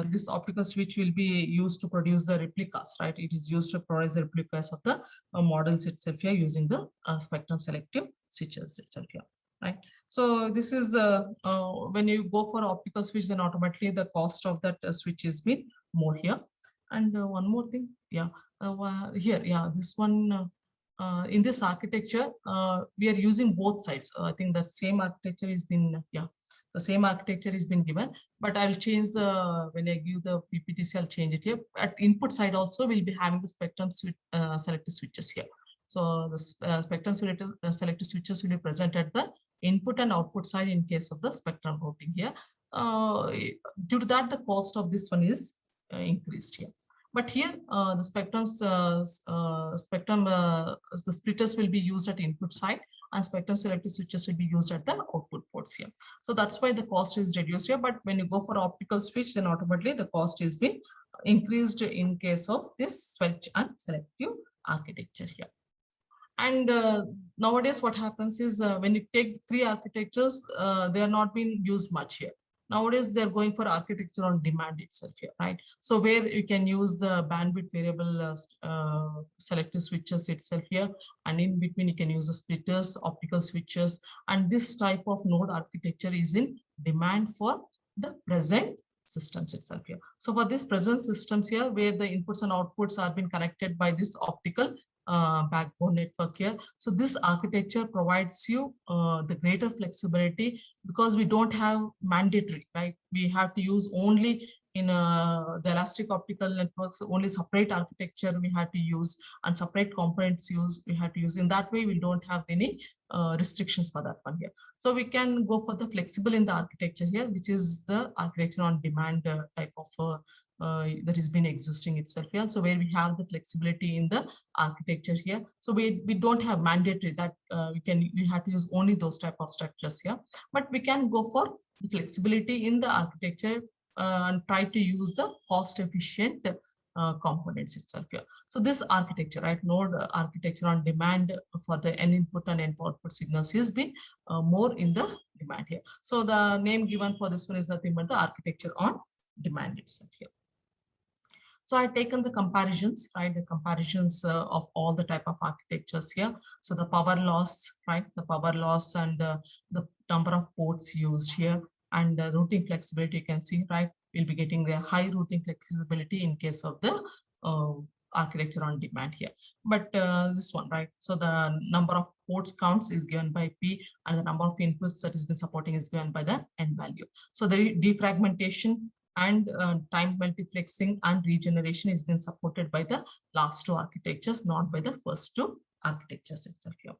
this optical switch will be used to produce the replicas, right? It is used to produce the replicas of the models itself here using the spectrum selective switches itself here, right? So this is when you go for optical switch, then automatically the cost of that switch is been more here. And one more thing, yeah, here, yeah, this one. In this architecture, we are using both sides. I think the same architecture has been, yeah, the same architecture has been given, but I will change the, when I give the PPTC, I'll change it here. At input side also, we'll be having the spectrum selective switches here. So the spectrum selective switches will be present at the input and output side in case of the spectrum routing here. Due to that, the cost of this one is increased here. But here, the the splitters will be used at input side, and spectrum selective switches will be used at the output ports here. So that's why the cost is reduced here. But when you go for optical switch, then automatically the cost is being increased in case of this switch and selective architecture here. And nowadays, what happens is when you take three architectures, they are not being used much here. Nowadays, they're going for architecture on demand itself here, right? So where you can use the bandwidth variable selective switches itself here, and in between you can use the splitters, optical switches, and this type of node architecture is in demand for the present systems itself here. So for this present systems here, where the inputs and outputs are being connected by this optical backbone network here. So this architecture provides you the greater flexibility, because we don't have mandatory, right? We have to use only in the elastic optical networks, only separate architecture we have to use, and separate components we have to use. In that way, we don't have any restrictions for that one here. So we can go for the flexible in the architecture here, which is the architecture on demand type of that has been existing itself here. So where we have the flexibility in the architecture here. So we don't have mandatory that we have to use only those type of structures here, but we can go for the flexibility in the architecture and try to use the cost efficient components itself here. So this architecture, right, node architecture on demand for the N input and N output signals has been more in the demand here. So the name given for this one is nothing but the architecture on demand itself here. So I've taken the comparisons, right? The comparisons of all the type of architectures here. So the power loss, right? The power loss and the number of ports used here, and the routing flexibility, you can see, right? We'll be getting the high routing flexibility in case of the architecture on demand here. But this one, right? So the number of ports counts is given by P, and the number of inputs that is been supporting is given by the N value. So the defragmentation and time multiplexing and regeneration is being supported by the last two architectures, not by the first two architectures itself here.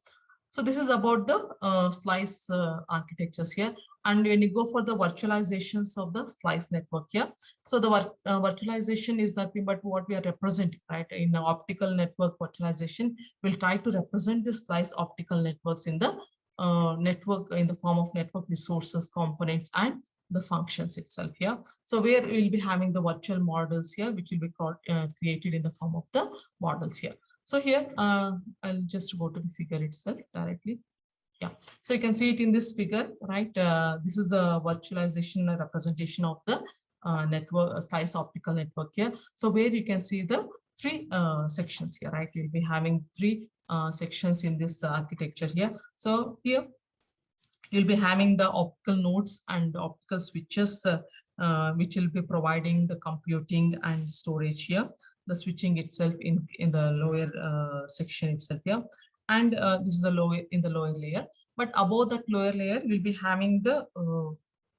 So this is about the slice architectures here. And when you go for the virtualizations of the slice network here, so the virtualization is nothing but what we are representing, right? In the optical network virtualization, we'll try to represent the slice optical networks in the network in the form of network resources, components, and the functions itself here. So where we'll be having the virtual models here, which will be called, created in the form of the models here. So here, I'll just go to the figure itself directly. Yeah, so you can see it in this figure, right? This is the virtualization representation of the network slice optical network here. So where you can see the three sections here, right? You'll be having three sections in this architecture here. So here you'll be having the optical nodes and optical switches, which will be providing the computing and storage here. The switching itself in the lower section itself here, and this is the lower in the lower layer. But above that lower layer, we'll be having the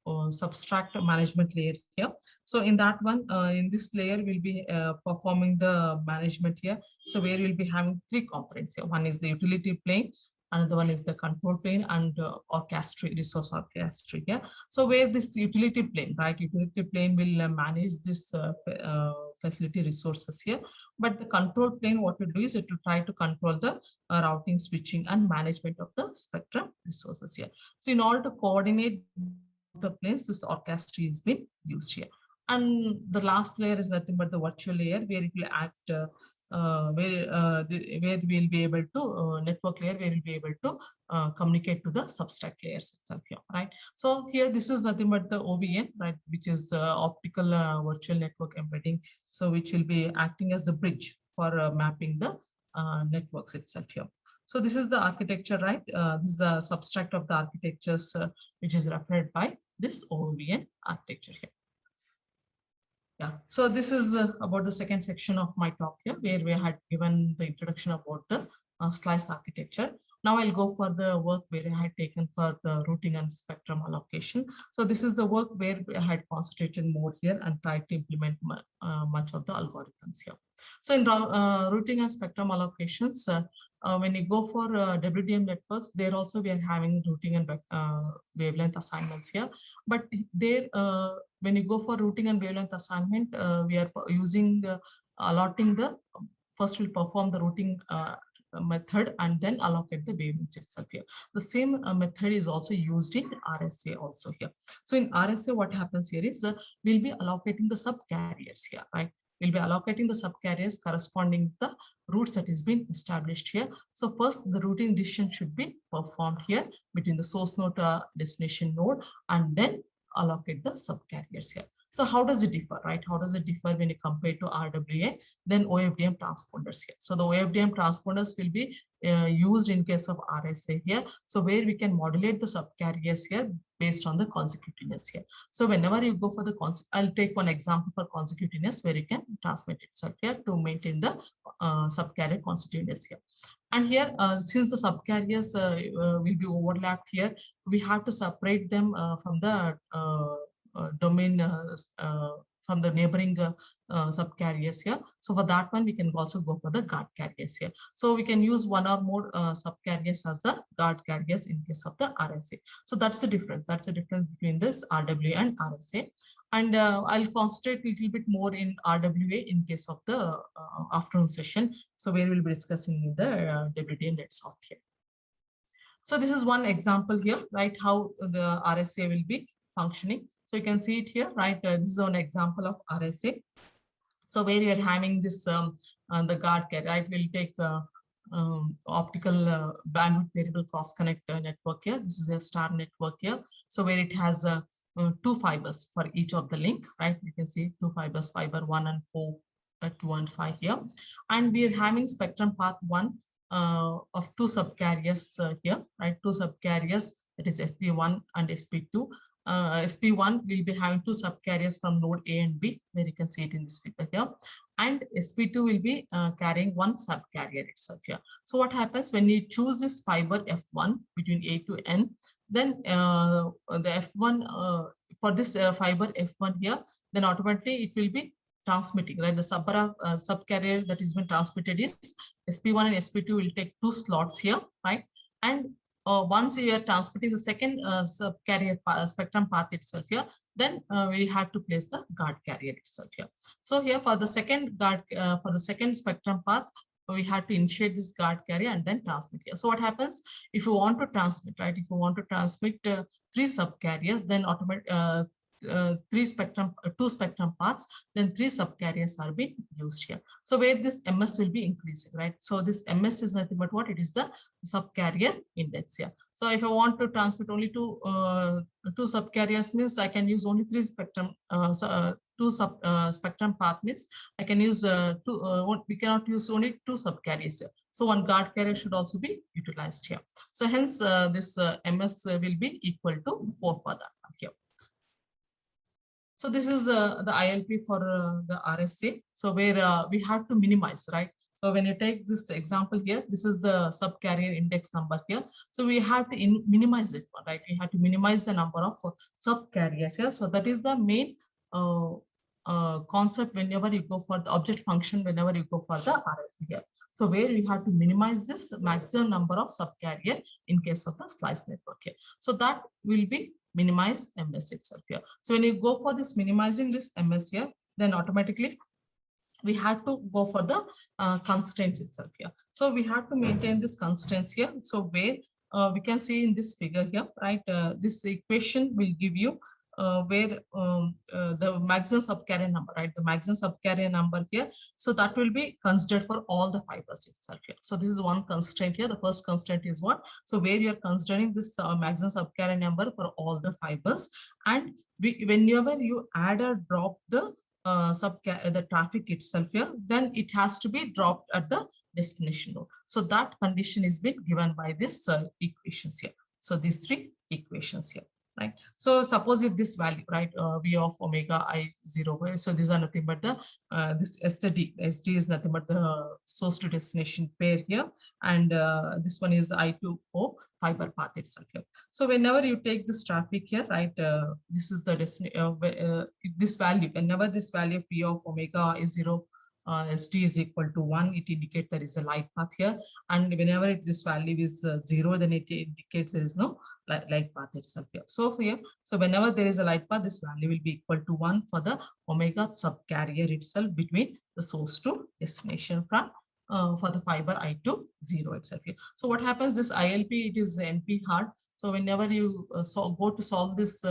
substrate management layer here. So in that one, in this layer, we'll be performing the management here. So where we'll be having three components here. One is the utility plane, another one is the control plane, and orchestrate, resource orchestrate here. So where this utility plane, right? Utility plane will manage this facility resources here. But the control plane, what it do is it will try to control the routing, switching, and management of the spectrum resources here. So in order to coordinate the planes, this orchestrate is being used here. And the last layer is nothing but the virtual layer, where it will act where we'll be able to network layer, where we'll be able to communicate to the substrate layers itself here, right? So here, this is nothing but the OVN, right, which is optical virtual network embedding, so which will be acting as the bridge for mapping the networks itself here. So this is the architecture, right? This is the substract of the architectures, which is referred by this OVN architecture here. Yeah, so this is about the second section of my talk here, where we had given the introduction about the slice architecture. Now I'll go for the work where I had taken for the routing and spectrum allocation. So this is the work where I had concentrated more here and tried to implement much of the algorithms here. So in routing and spectrum allocations, when you go for WDM networks, there also we are having routing and wavelength assignments here. But there, when you go for routing and wavelength assignment, we are using allotting the, first we'll perform the routing method and then allocate the wavelengths itself here. The same method is also used in RSA also here. So in RSA, what happens here is we'll be allocating the subcarriers here, right? We'll be allocating the subcarriers corresponding to the routes that is being established here. So first, the routing decision should be performed here between the source node to destination node, and then allocate the subcarriers here. So how does it differ, right? How does it differ when you compare to RWA, then OFDM transponders here? So the OFDM transponders will be used in case of RSA here. So where we can modulate the subcarriers here based on the consecutiveness here. So whenever you go for the, I'll take one example for consecutiveness where you can transmit itself here to maintain the subcarrier consecutiveness here. And here, since the subcarriers will be overlapped here, we have to separate them from the domain from the neighboring subcarriers here. So for that one, we can also go for the guard carriers here. So we can use one or more subcarriers as the guard carriers in case of the RSA. So that's the difference. That's the difference between this RWA and RSA. And I'll concentrate a little bit more in RWA in case of the afternoon session. So where we'll be discussing the WDM that's out here. So this is one example here, right? How the RSA will be functioning. So you can see it here, right? This is an example of RSA. So where you are having this the guard carrier, right? We'll take optical bandwidth variable cross connect network here. This is a star network here. So where it has 2 fibers for each of the link, right? You can see 2 fibers, fiber 1 and 4, 2 and 5 here. And we are having spectrum path 1 of 2 subcarriers here, right? 2 subcarriers, that is SP1 and SP2. SP1 will be having 2 subcarriers from node A and B, where you can see it in this figure here. and sp2 will be carrying one subcarrier itself here. So what happens when you choose this fiber f1 between A to N, then the f1 for this fiber f1 here, then automatically it will be transmitting, right? The subcarrier that is been transmitted is sp1 and sp2 will take 2 slots here, right? And once you are transmitting the second subcarrier spectrum path itself here, then we have to place the guard carrier itself here. So here for the second guard, for the second spectrum path, we have to initiate this guard carrier and then transmit here. So what happens if you want to transmit, right? If you want to transmit 3 subcarriers, then two spectrum paths, then 3 subcarriers are being used here. So where this MS will be increasing, right? So this MS is nothing but what? It is the subcarrier index here. So if I want to transmit only two subcarriers, means I can use only 3 spectrum, spectrum path means I can use we cannot use only 2 subcarriers here. So one guard carrier should also be utilized here. So hence this MS will be equal to 4 for that here. So this is the ILP for the RSA. So where we have to minimize, right? So when you take this example here, this is the subcarrier index number here. So we have to minimize it, right? We have to minimize the number of subcarriers here. So that is the main concept whenever you go for the object function, whenever you go for the RSA here. So where you have to minimize this maximum number of subcarrier in case of the slice network here. So that will be minimize MS itself here. So when you go for this minimizing this MS here, then automatically we have to go for the constraints itself here. So we have to maintain this constraints here. So where we can see in this figure here, right? This equation will give you where the maximum subcarrier number, right? The maximum subcarrier number here. So that will be considered for all the fibers itself here. So this is one constraint here. The first constraint is what? So where you are considering this maximum subcarrier number for all the fibers, and whenever you add or drop the the traffic itself here, then it has to be dropped at the destination node. So that condition is been given by this equations here. So these 3 equations here. Right. So suppose if this value, right, V of omega I0, so these are nothing but the this SD is nothing but the source to destination pair here, and this one is I2O fiber path itself here. So whenever you take this traffic here, right, this is the destination. This value, whenever this value P of omega I0 SD is equal to 1, it indicates there is a light path here, and whenever this value is 0, then it indicates there is no light path itself here. So here, so whenever there is a light path, this value will be equal to 1 for the omega subcarrier itself between the source to destination from for the fiber I2 0 itself here. So what happens, this ILP, it is NP hard. So whenever you go to solve this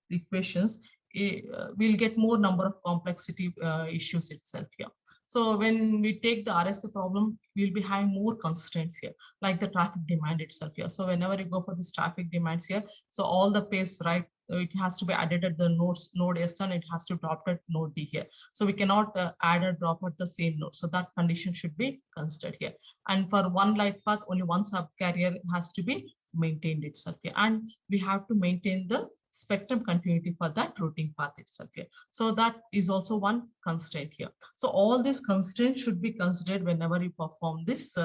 equations, we'll get more number of complexity issues itself here. So when we take the RSA problem, we'll be having more constraints here, like the traffic demand itself here. So whenever you go for this traffic demands here, so all the pairs, right, it has to be added at the node S and it has to drop at node D here. So we cannot add or drop at the same node. So that condition should be considered here. And for one light path, only one subcarrier has to be maintained itself here. And we have to maintain the spectrum continuity for that routing path itself here. So that is also one constraint here. So all these constraints should be considered whenever you perform this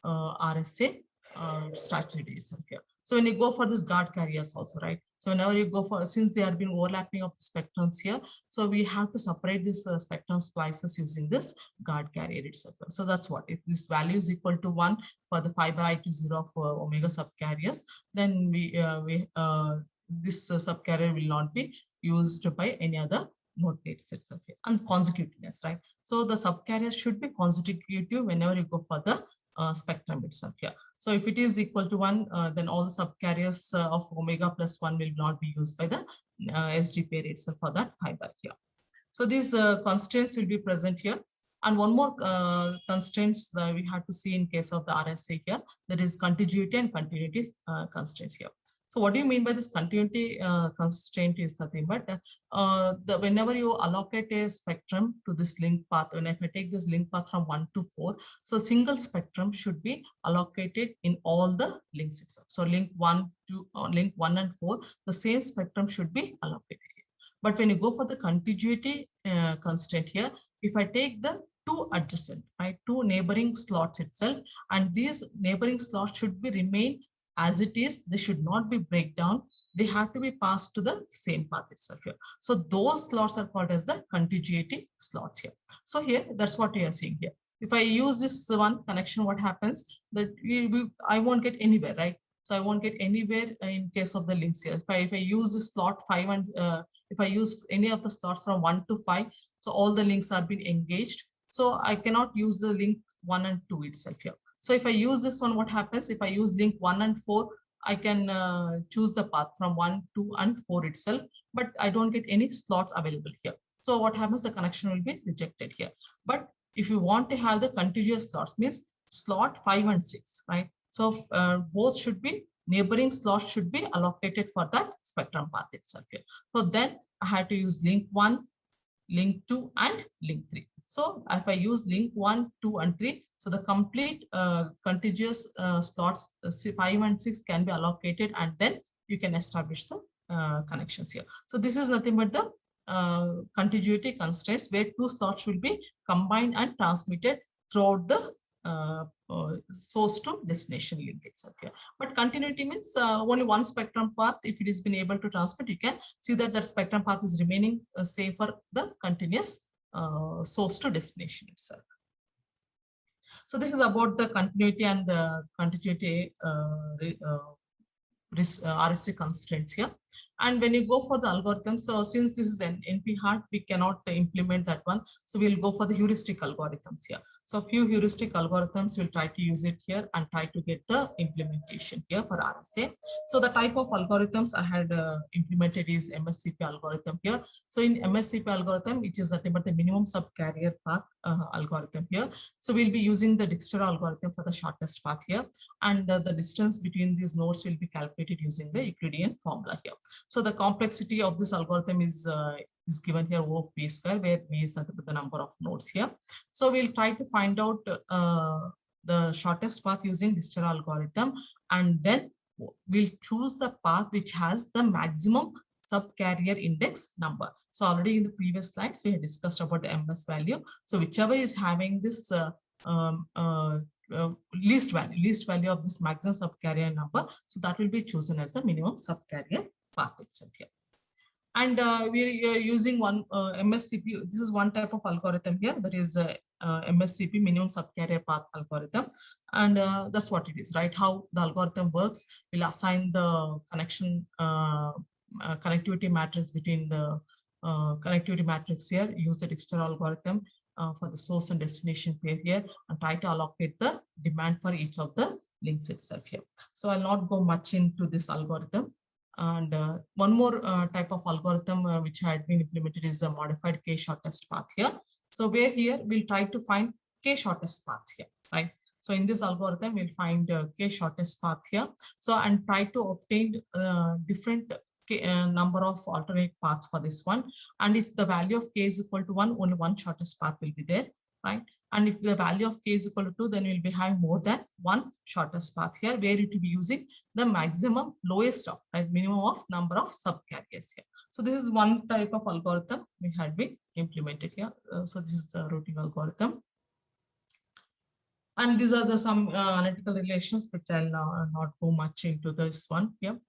RSA strategy itself here. So when you go for this guard carriers also, right? So whenever you go for, since there have been overlapping of spectrums here, so we have to separate this spectrum splices using this guard carrier itself. So that's what, if this value is equal to 1 for the fiber I20 of omega subcarriers, then this subcarrier will not be used by any other node pairs itself here. And consecutiveness, right? So the subcarrier should be consecutive whenever you go for the spectrum itself here. So if it is equal to 1, then all the subcarriers of omega plus 1 will not be used by the SD pair itself for that fiber here. So these constraints will be present here. And one more constraints that we have to see in case of the RSA here, that is contiguity and continuity constraints here. So what do you mean by this continuity constraint is nothing but whenever you allocate a spectrum to this link path, when if I take this link path from 1 to 4, so single spectrum should be allocated in all the links itself. So link 1 and 4, the same spectrum should be allocated here. But when you go for the contiguity constraint here, if I take the two adjacent, right, two neighboring slots itself, and these neighboring slots should be remain as it is. They should not be break down. They have to be passed to the same path itself here. So those slots are called as the contiguity slots here. So here, that's what we are seeing here. If I use this one connection, what happens that I won't get anywhere, right? So I won't get anywhere in case of the links here. If I use the slot 5 and if I use any of the slots from 1 to 5, so all the links are being engaged. So I cannot use the link 1 and 2 itself here. So if I use this one, what happens? If I use link 1 and 4, I can choose the path from 1, 2, and 4 itself, but I don't get any slots available here. So what happens? The connection will be rejected here. But if you want to have the contiguous slots, means slot 5 and 6, right? So both should be neighboring slots should be allocated for that spectrum path itself here. So then I had to use link 1, link 2, and link 3. So if I use link 1, 2, and 3, so the complete contiguous slots 5 and 6 can be allocated, and then you can establish the connections here. So this is nothing but the contiguity constraints where two slots will be combined and transmitted throughout the source to destination link itself here. But continuity means only one spectrum path. If it has been able to transmit, you can see that that spectrum path is remaining same for the continuous source to destination itself. So this is about the continuity and the contiguity RSA constraints here. And when you go for the algorithm, so since this is an NP-hard, we cannot implement that one. So we'll go for the heuristic algorithms here. So a few heuristic algorithms, we'll try to use it here and try to get the implementation here for RSA. So the type of algorithms I had implemented is MSCP algorithm here. So in MSCP algorithm, it is nothing but the minimum subcarrier path algorithm here. So we'll be using the Dijkstra algorithm for the shortest path here. And the distance between these nodes will be calculated using the Euclidean formula here. So the complexity of this algorithm is given here O of p square, where p is the number of nodes here. So we'll try to find out the shortest path using Dijkstra algorithm, and then we'll choose the path which has the maximum subcarrier index number. So already in the previous slides, we had discussed about the MS value. So whichever is having this least value of this maximum subcarrier number, so that will be chosen as the minimum subcarrier path itself here. And we are using one MSCP. This is one type of algorithm here. That is MSCP, minimum subcarrier path algorithm. And that's what it is, right? How the algorithm works. We'll assign the connection connectivity matrix between the connectivity matrix here. Use the Dijkstra algorithm for the source and destination pair here, and try to allocate the demand for each of the links itself here. So I'll not go much into this algorithm. And one more type of algorithm which had been implemented is the modified K shortest path here. So where here we'll try to find K shortest paths here, right? So in this algorithm, we'll find K shortest path here. So and try to obtain different number of alternate paths for this one. And if the value of K is equal to 1, only one shortest path will be there, right? And if the value of K is equal to 2, then we'll be having more than one shortest path here, where it will be using the maximum lowest of, right, minimum of number of subcarriers here. So this is one type of algorithm we had been implemented here. So this is the routing algorithm. And these are the some analytical relations, which I'll not go much into this one here.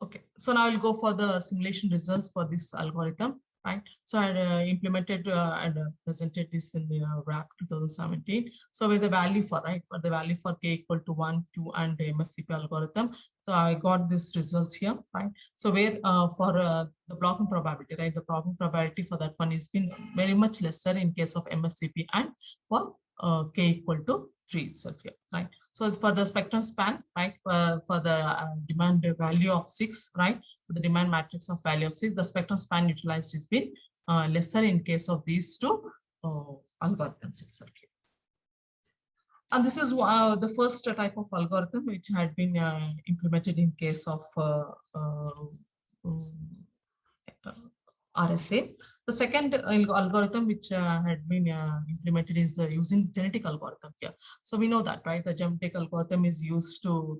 Okay, so now I'll go for the simulation results for this algorithm. Right, so I implemented and presented this in the RAP 2017. So with the value for, right, for the value for K equal to 1, 2, and the MSCP algorithm. So I got this results here, right? So where for the blocking probability, right, the blocking probability for that one is been very much lesser in case of MSCP, and for K equal to 3 itself here, right? So for the spectrum span, right, for the demand value of 6, right, for the demand matrix of value of 6, the spectrum span utilized is been lesser in case of these two algorithms itself here. And this is the first type of algorithm which had been implemented in case of RSA. The second algorithm which had been implemented is using the genetic algorithm here. So we know that, right, the genetic algorithm is used to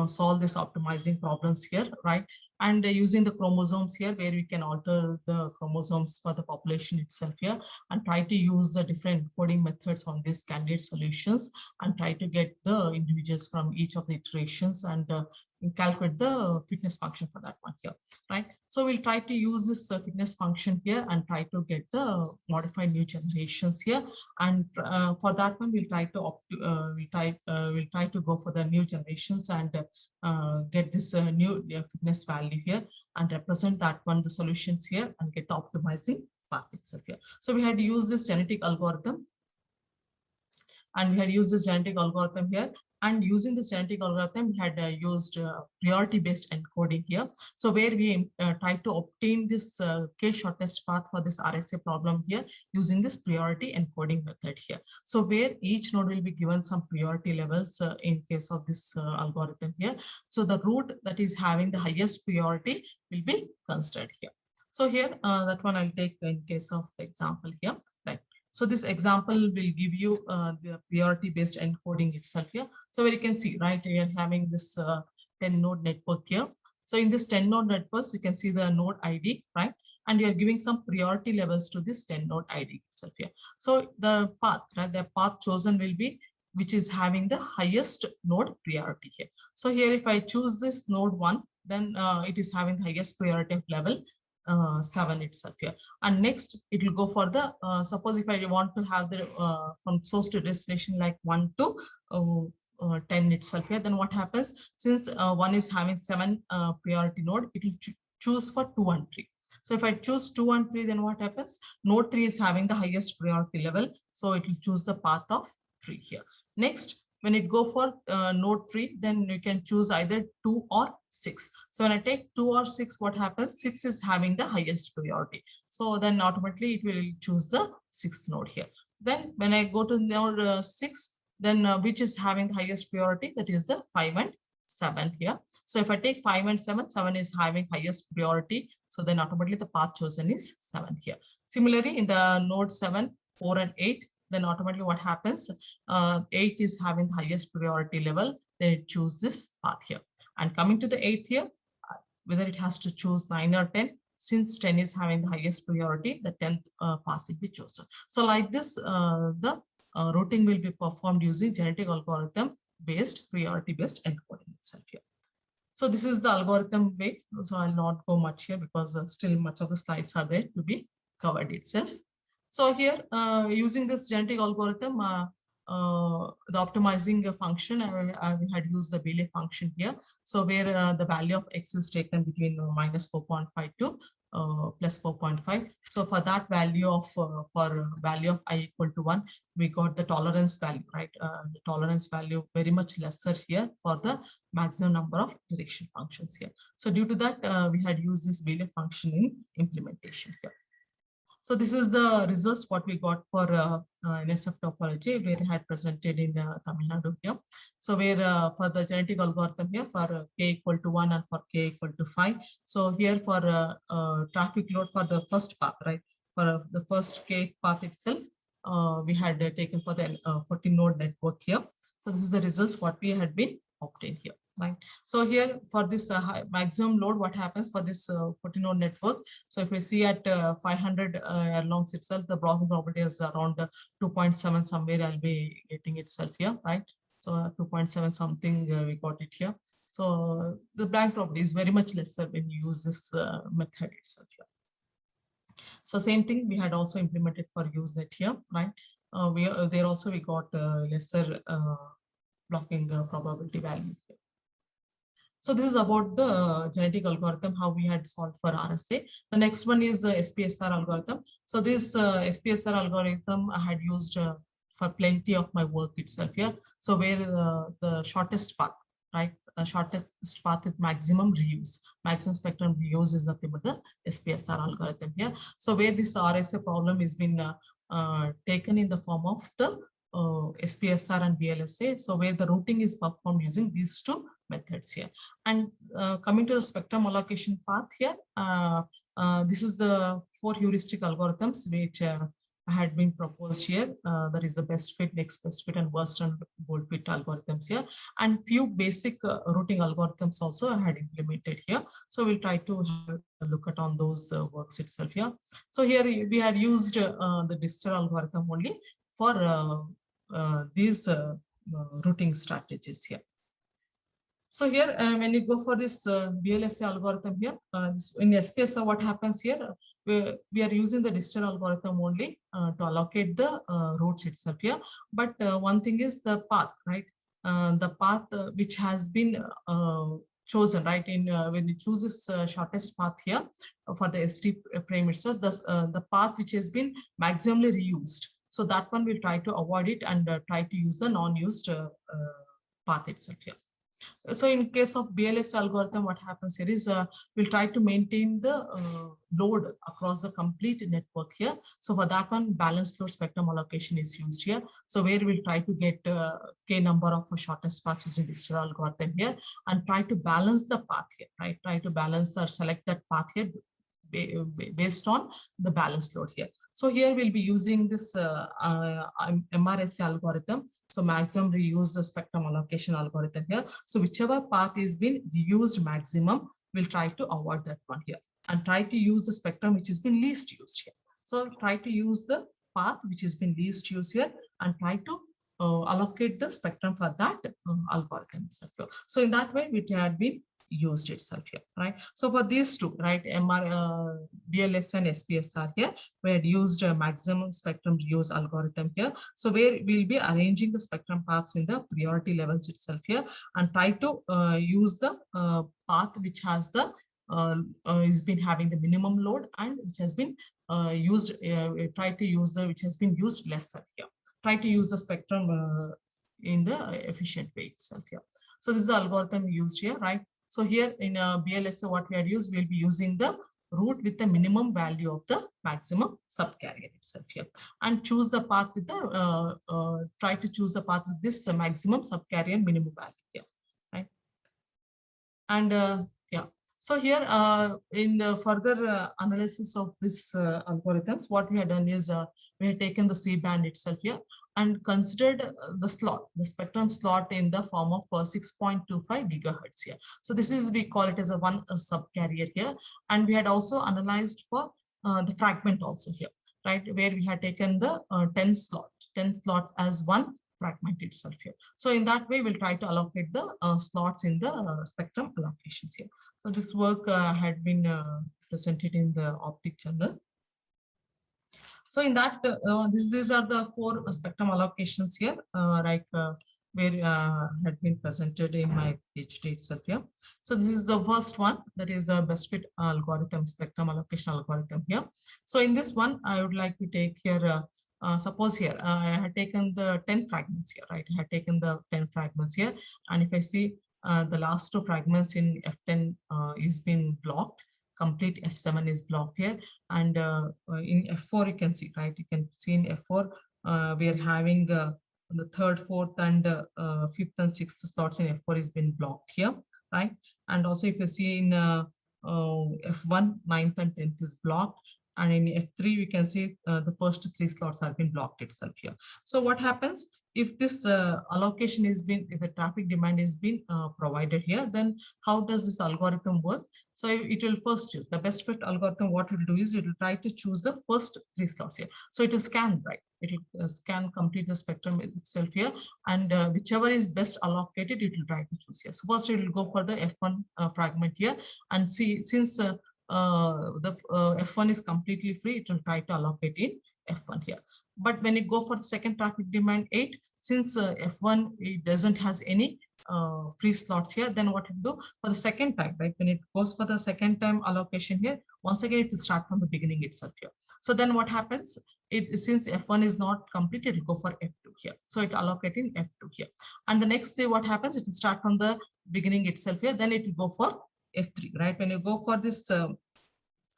solve this optimizing problems here, right? And using the chromosomes here, where we can alter the chromosomes for the population itself here, and try to use the different coding methods on these candidate solutions, and try to get the individuals from each of the iterations, and calculate the fitness function for that one here, right? So we'll try to use this fitness function here and try to get the modified new generations here. And for that one, we'll try to go for the new generations and get this new fitness value here and represent that one, the solutions here, and get the optimizing path itself here. So we had used this genetic algorithm, and we had used this genetic algorithm here. And using this genetic algorithm, we had used priority-based encoding here. So where we try to obtain this k-shortest path for this RSA problem here using this priority encoding method here. So where each node will be given some priority levels in case of this algorithm here. So the route that is having the highest priority will be considered here. So here, that one I'll take in case of the example here, right? So this example will give you the priority-based encoding itself here. So where you can see, right, we are having this 10-node network here. So in this 10-node network, you can see the node ID, right? And you are giving some priority levels to this 10-node ID itself here. So the path, right, the path chosen will be which is having the highest node priority here. So here, if I choose this node 1, then it is having the highest priority of level 7 itself here. And next it will go for the suppose if I want to have the from source to destination like 1 to 10 itself here, then what happens, since 1 is having 7 priority node, it will choose for 2 and 3. So if I choose 2 and 3, then what happens, node 3 is having the highest priority level, so it will choose the path of 3 here. Next, when it go for node 3, then you can choose either 2 or 6. So when I take 2 or 6, what happens? 6 is having the highest priority. So then automatically it will choose the 6th node here. Then when I go to node 6, then which is having the highest priority, that is the 5 and 7 here. So if I take 5 and 7, 7 is having highest priority. So then automatically the path chosen is 7 here. Similarly, in the node 7, 4 and 8, then automatically what happens, 8 is having the highest priority level, then it chooses this path here. And coming to the 8th here, whether it has to choose 9 or 10, since 10 is having the highest priority, the 10th path will be chosen. So like this, the routing will be performed using genetic algorithm based priority based encoding itself here. So this is the algorithm way. So I'll not go much here because still much of the slides are there to be covered itself. So here, using this genetic algorithm, the optimizing function, we had used the Bailey function here. So where the value of x is taken between minus 4.5 to plus 4.5. So for that value of for value of I equal to 1, we got the tolerance value, right? The tolerance value very much lesser here for the maximum number of direction functions here. So due to that, we had used this Bailey function in implementation here. So this is the results what we got for NSF topology, where I had presented in Tamil Nadu here. So where for the genetic algorithm here for k equal to 1 and for k equal to 5. So here for traffic load for the first path, right? For the first k path itself, we had taken for the 14 node network here. So this is the results what we had been obtained here. Right. So here for this maximum load, what happens for this 14 node network? So if we see at 500 Erlongs itself, the blocking probability is around 2.7 somewhere. I'll be getting itself here, right? So 2.7 something we got it here. So the blank probability is very much lesser when you use this method itself here. So same thing we had also implemented for Usenet here, right? There also we got lesser blocking probability value here. So this is about the genetic algorithm, how we had solved for RSA. The next one is the SPSR algorithm. So this SPSR algorithm I had used for plenty of my work itself here. So where the shortest path, right? The shortest path with maximum reuse, maximum spectrum reuse is nothing but the SPSR algorithm here. So where this RSA problem is been taken in the form of the SPSR and VLSA. So where the routing is performed using these two methods here. And coming to the spectrum allocation path here, this is the 4 heuristic algorithms which had been proposed here. That is the best fit, next best fit, and worst and bold fit algorithms here. And few basic routing algorithms also I had implemented here. So we'll try to have a look at on those works itself here. So here we had used the Dijkstra algorithm only for these routing strategies here. So here, when you go for this VLSI algorithm here, in SPSS, what happens here? We are using the Dijkstra algorithm only to allocate the routes itself here. But one thing is the path, right? The path which has been chosen, right? In when you choose this shortest path here for the SD frame itself, the path which has been maximally reused. So that one we'll try to avoid it and try to use the non-used path itself here. So in case of BLS algorithm, what happens here is we'll try to maintain the load across the complete network here. So for that one, balanced load spectrum allocation is used here. So where we'll try to get k number of shortest paths using Dijkstra algorithm here and try to balance the path here, right? Try to balance or select that path here based on the balanced load here. So here we'll be using this MRSA algorithm. So maximum reuse spectrum allocation algorithm here. So whichever path is been reused maximum, we'll try to avoid that one here and try to use the spectrum which has been least used here. So try to use the path which has been least used here and try to allocate the spectrum for that algorithm. So in that way, it had been used itself here, right? So for these two, right, BLS and SPSR here, we had used a maximum spectrum reuse algorithm here. So where we'll be arranging the spectrum paths in the priority levels itself here and try to use the path which has the has been having the minimum load and which has been used, try to use the which has been used lesser here. Try to use the spectrum in the efficient way itself here. So this is the algorithm used here, right? So here in BLSA, what we are used, we'll be using the route with the minimum value of the maximum subcarrier itself here, and choose the path with the try to choose the path with this maximum subcarrier minimum value here, right? And yeah, so here in the further analysis of this algorithms, what we have done is we have taken the C-band itself here and considered the slot, the spectrum slot in the form of 6.25 gigahertz here. So this is, we call it as a one subcarrier here. And we had also analyzed for the fragment also here, right? Where we had taken the 10 slots as one fragment itself here. So in that way, we'll try to allocate the slots in the spectrum allocations here. So this work had been presented in the Optic journal. So in that, these are the 4 spectrum allocations here, where had been presented in my PhD itself here. So this is the first one, that is the best fit algorithm, spectrum allocation algorithm here. So in this one, I would like to take here, suppose here, I had taken the 10 fragments here, right? I had taken the 10 fragments here. And if I see the last 2 fragments in F10 is been blocked, complete F7 is blocked here, and in F4 you can see, right? You can see in F4 we are having the 3rd, 4th, and 5th and 6th slots in F4 is been blocked here, right? And also if you see in F1, 9th and 10th is blocked, and in F3 we can see the first 3 slots have been blocked itself here. So what happens if this allocation is been, if the traffic demand is been provided here, then how does this algorithm work? So it will first choose the best fit algorithm. What it will do is it will try to choose the first 3 slots here. So it will scan, right? It will scan, complete the spectrum itself here, and whichever is best allocated, it will try to choose here. So first it will go for the F1 fragment here, and see, since the F1 is completely free, it will try to allocate in F1 here. But when you go for the second traffic demand 8, since F1 it doesn't has any free slots here, then what it do for the second time, right? When it goes for the second time allocation here, once again it will start from the beginning itself here. So then what happens? Since F1 is not complete, it will go for F2 here. So it allocate in F2 here. And the next day what happens? It will start from the beginning itself here. Then it will go for F3, right? When you go for this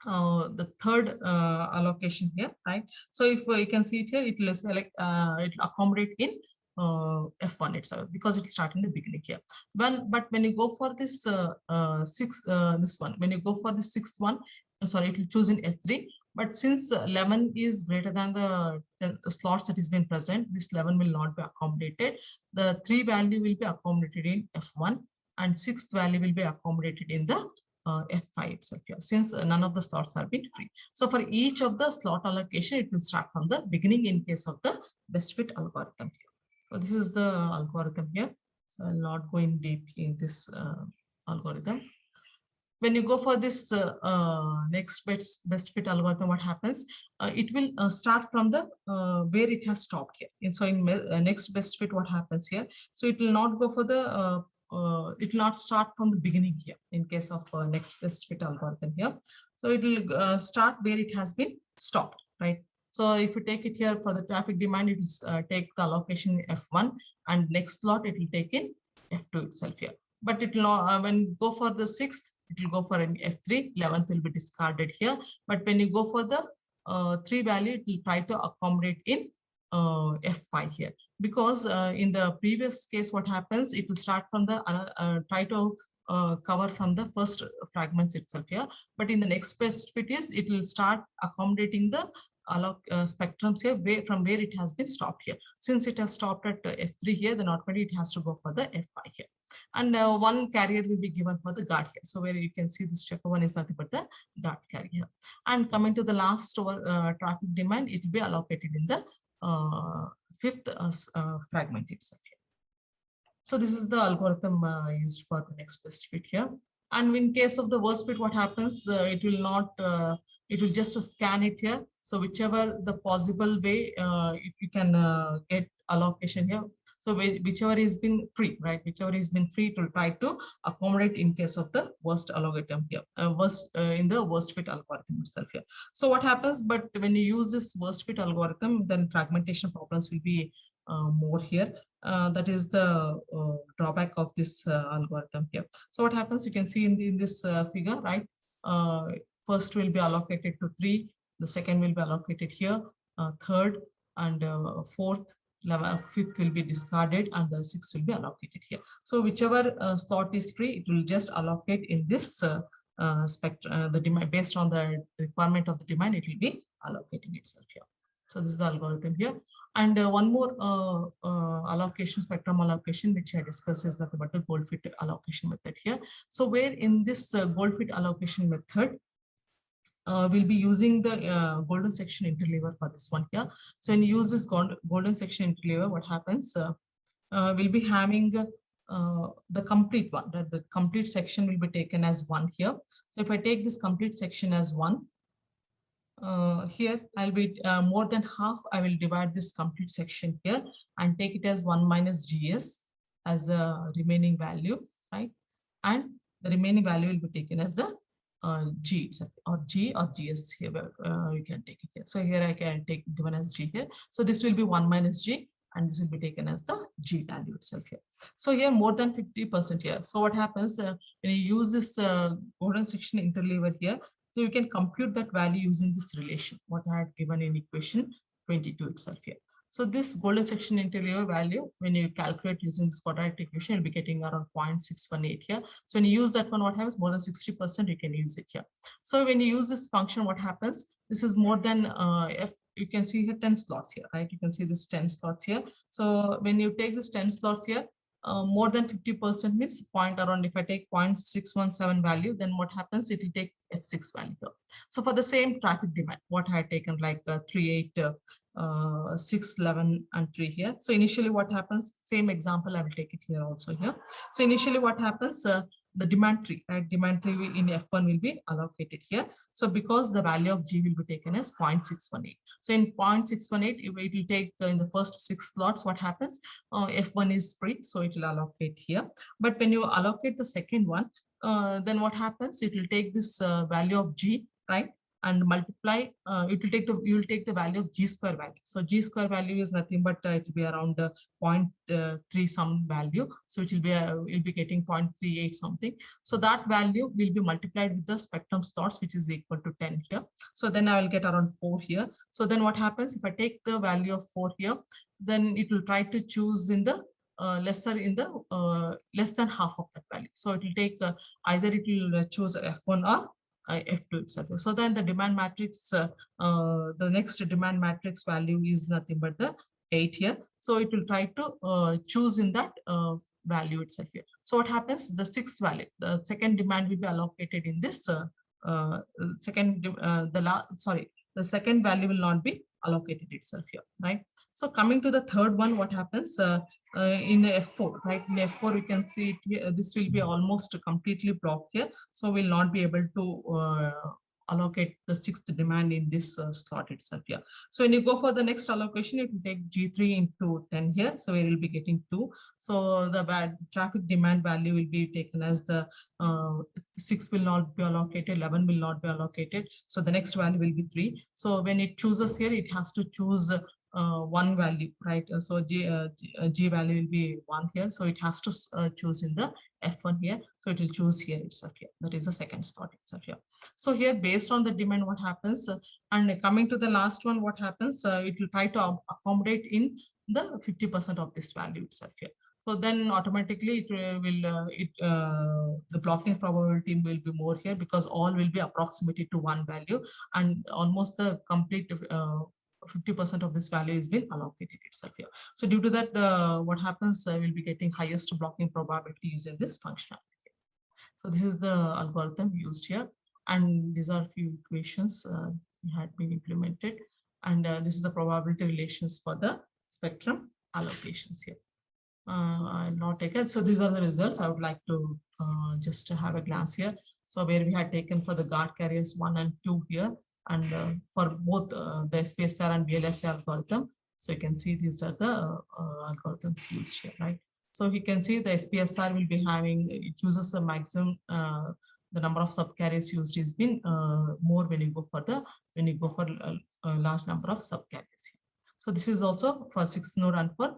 the third allocation here, right? So if you can see it here, it will select, it will accommodate in F1 itself because it will start in the beginning here. But when you go for this this one, when you go for the 6th one, sorry, it will choose in F3. But since 11 is greater than the slots that is been present, this 11 will not be accommodated. The 3 value will be accommodated in F1 and 6th value will be accommodated in the F5 itself here, since none of the slots have been free. So for each of the slot allocation, it will start from the beginning in case of the best fit algorithm here. So this is the algorithm here. So I'll not go in deep in this algorithm. When you go for this next best fit algorithm, what happens? It will start from the where it has stopped here. And so in next best fit, what happens here? So it will not go for the it will not start from the beginning here in case of next best fit algorithm here. So it will start where it has been stopped, right? So if you take it here for the traffic demand, it will take the allocation F1 and next slot it will take in F2 itself here. But it will not, when you go for the 6th, it will go for an F3, 11th will be discarded here. But when you go for the 3 value, it will try to accommodate in F5 here, because in the previous case, what happens, it will start from the try to cover from the first fragments itself here. But in the next best fit is, it will start accommodating the spectrums here from where it has been stopped here. Since it has stopped at F3 here, then automatically it has to go for the F5 here. And one carrier will be given for the guard here. So where you can see this checker one is nothing but the guard carrier. And coming to the last traffic demand, it will be allocated in the 5th fragment itself here. So this is the algorithm used for the next best fit here. And in case of the worst fit, what happens? It will not. It will just scan it here. So whichever the possible way you can get allocation here. So whichever is been free, right? Whichever is been free, it will try to accommodate in case of the worst algorithm here, in the worst fit algorithm itself here. So what happens? But when you use this worst fit algorithm, then fragmentation problems will be more here. That is the drawback of this algorithm here. So what happens? You can see in this figure, right? First will be allocated to 3. The second will be allocated here. Third and fourth. 5th will be discarded and the 6th will be allocated here. So whichever slot is free, it will just allocate in this spectrum, the demand based on the requirement of the demand, it will be allocating itself here. So this is the algorithm here. And one more allocation, spectrum allocation, which I discussed is that about the gold fit allocation method here. So where in this gold fit allocation method, we'll be using the golden section interleaver for this one here. So when you use this golden section interleaver, what happens? We'll be having the complete one, that the complete section will be taken as 1 here. So if I take this complete section as 1, here I'll be more than half, I will divide this complete section here and take it as 1 minus GS as a remaining value, right? And the remaining value will be taken as the G itself, or G or GS here, you can take it here. So here I can take given as G here. So this will be 1 minus G and this will be taken as the G value itself here. So here more than 50% here. So what happens when you use this golden section interleaver here, so you can compute that value using this relation, what I had given in equation 22 itself here. So this golden section interleaver value, when you calculate using this quadratic equation, you'll be getting around 0.618 here. So when you use that one, what happens? More than 60% you can use it here. So when you use this function, what happens? This is more than if you can see here 10 slots here, right? You can see this 10 slots here. So when you take this 10 slots here, more than 50% means point around, if I take 0.617 value, then what happens? It will take F6 value. So for the same traffic demand, what I had taken like 3, 8, 6, 11 and 3 here. So initially what happens, same example, I will take it here also here. So initially what happens, the demand tree, right? Demand tree in F1 will be allocated here. So because the value of G will be taken as 0.618. So in 0.618, it will take in the first 6 slots, what happens? F1 is free, so it will allocate here. But when you allocate the second one, then what happens? It will take this value of G, right? And multiply, you will take the value of G square value. So G square value is nothing but it will be around 0.3 some value. So it will be you'll be getting 0.38 something. So that value will be multiplied with the spectrum slots, which is equal to 10 here. So then I will get around 4 here. So then what happens if I take the value of 4 here, then it will try to choose in the lesser in the less than half of that value. So it will take either it will choose F1 or F2 itself. So then the demand matrix, the next demand matrix value is nothing but the 8 here. So it will try to choose in that value itself here. So what happens? The sixth value, the second demand will be allocated in this the second value will not be allocated itself here, right? So coming to the third one, what happens in F4, right? In F4, you can see this will be almost completely blocked here. So we'll not be able to allocate the sixth demand in this slot itself here. So when you go for the next allocation, it will take G3 into 10 here. So we will be getting 2. So the traffic demand value will be taken as the 6 will not be allocated, 11 will not be allocated. So the next value will be 3. So when it chooses here, it has to choose one value, right? So G value will be 1 here. So it has to choose in the F1 here. So it will choose here itself here. That is the second slot itself here. So here, based on the demand, what happens? And coming to the last one, what happens? It will try to accommodate in the 50% of this value itself here. So then automatically the blocking probability will be more here, because all will be approximated to one value, and almost the complete 50% of this value is been allocated itself here. So due to that, what happens, we'll be getting highest blocking probability using this functionality. So this is the algorithm used here, and these are a few equations had been implemented, and this is the probability relations for the spectrum allocations here. I'll not take it. So these are the results. I would like to just have a glance here. So where we had taken for the guard carriers 1 and 2 here, and for both the SPSR and VLSI algorithm. So you can see these are the algorithms used here, right? So you can see the SPSR will be having, it uses the maximum, the number of subcarriers used is been more when you go for a large number of subcarriers here. So this is also for 6 node and for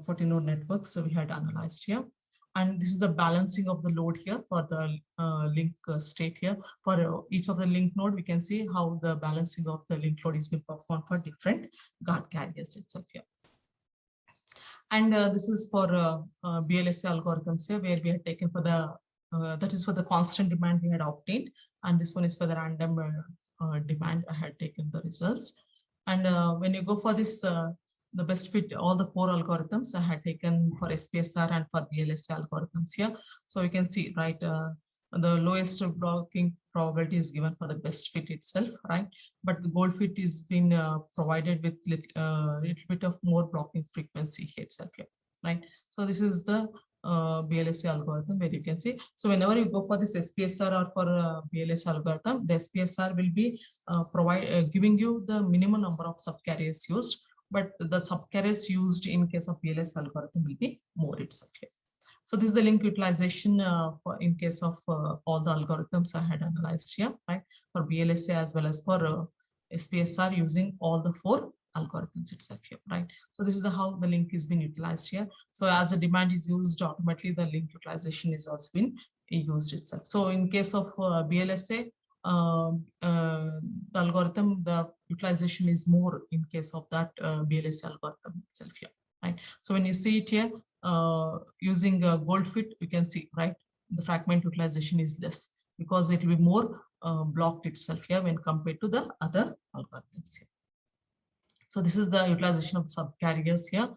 40 node networks. So we had analyzed here. And this is the balancing of the load here for the link state here. For each of the link node, we can see how the balancing of the link load is being performed for different guard carriers itself here. And this is for VLSI algorithms here, where we had taken for the, that is for the constant demand we had obtained. And this one is for the random demand. I had taken the results. And when you go for this, the best fit, all the 4 algorithms I had taken for SPSR and for VLSI algorithms here. So you can see, right, the lowest blocking probability is given for the best fit itself, right? But the gold fit is been provided with little bit of more blocking frequency here itself here, right? So this is the VLSI algorithm, where you can see. So whenever you go for this SPSR or for VLSI algorithm, the SPSR will be giving you the minimum number of subcarriers used, but the subcarriers used in case of VLSI algorithm will be more itself here. So this is the link utilization for in case of all the algorithms I had analyzed here, right? For VLSI as well as for SPSR, using all the 4 algorithms itself here, right? So this is how the link is being utilized here. So as the demand is used, automatically the link utilization is also been used itself. So in case of VLSI, the algorithm, the utilization is more in case of that VLSI algorithm itself here, right? So when you see it here, using gold fit, you can see, right, the fragment utilization is less, because it will be more blocked itself here when compared to the other algorithms here. So this is the utilization of subcarriers here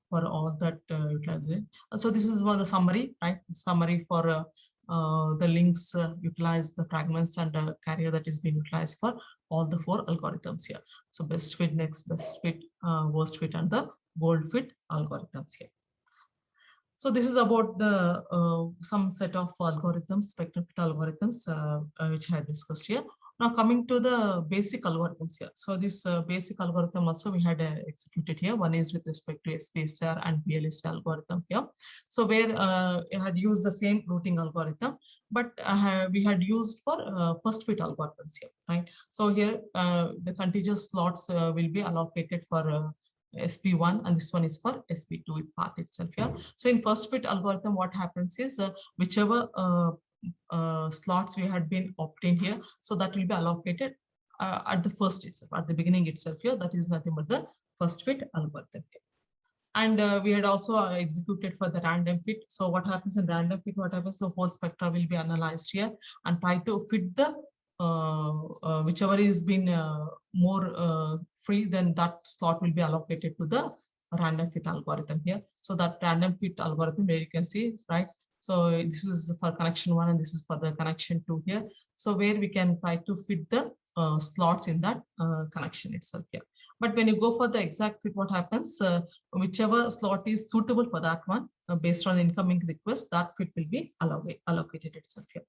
for all that utilization. So this is one the summary, right? The summary for the links utilize the fragments and carrier that is being utilized for all the 4 algorithms here. So best fit, next best fit, worst fit, and the gold fit algorithms here. So this is about the some set of algorithms, spectrum fit algorithms, which I had discussed here. Now coming to the basic algorithms here. So this basic algorithm also we had executed here. One is with respect to SPSR and VLSI algorithm here. So where I had used the same routing algorithm, but we had used for first fit algorithms here, right? So here the contiguous slots will be allocated for SP1, and this one is for SP2 path itself here. So in first fit algorithm, what happens is whichever slots we had been obtained here, so that will be allocated at the first itself, at the beginning itself here. That is nothing but the first fit algorithm here. And we had also executed for the random fit. So what happens in random fit, what happens, the whole spectra will be analyzed here and try to fit the whichever is been more free, then that slot will be allocated to the random fit algorithm here. So that random fit algorithm where you can see, right? So this is for connection 1 and this is for the connection 2 here. So where we can try to fit the slots in that connection itself here. But when you go for the exact fit, what happens, whichever slot is suitable for that one, based on incoming request, that fit will be allocated itself here.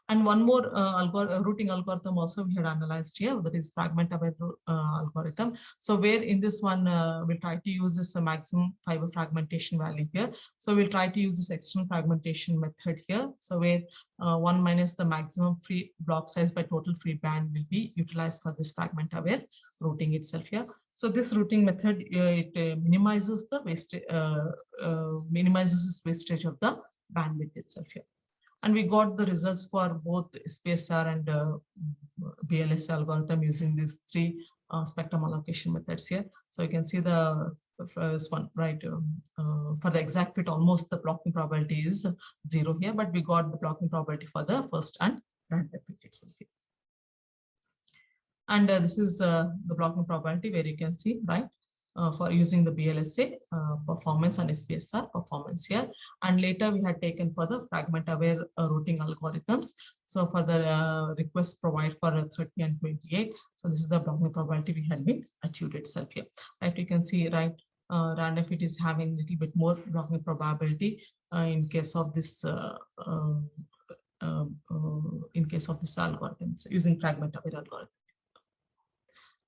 And one more routing algorithm also we had analyzed here, that is fragment aware algorithm. So where in this one, we'll try to use this maximum fiber fragmentation value here. So we'll try to use this external fragmentation method here. So where 1 minus the maximum free block size by total free band will be utilized for this fragment aware routing itself here. So this routing method, it minimizes the wastage, wastage of the bandwidth itself here. And we got the results for both SPSR and BLS algorithm using these 3 spectrum allocation methods here. So you can see the first one, right? For the exact fit, almost the blocking probability is 0 here, but we got the blocking probability for the first and random fit itself here. And this is the blocking probability where you can see, right, for using the BLSA performance and SPSR performance here. And later we had taken for the fragment aware routing algorithms. So for the request provide for 30 and 28. So this is the blocking probability we had been achieved itself here. Right, you can see, right, random fit is having a little bit more blocking probability in case of this algorithm, so using fragment aware algorithm.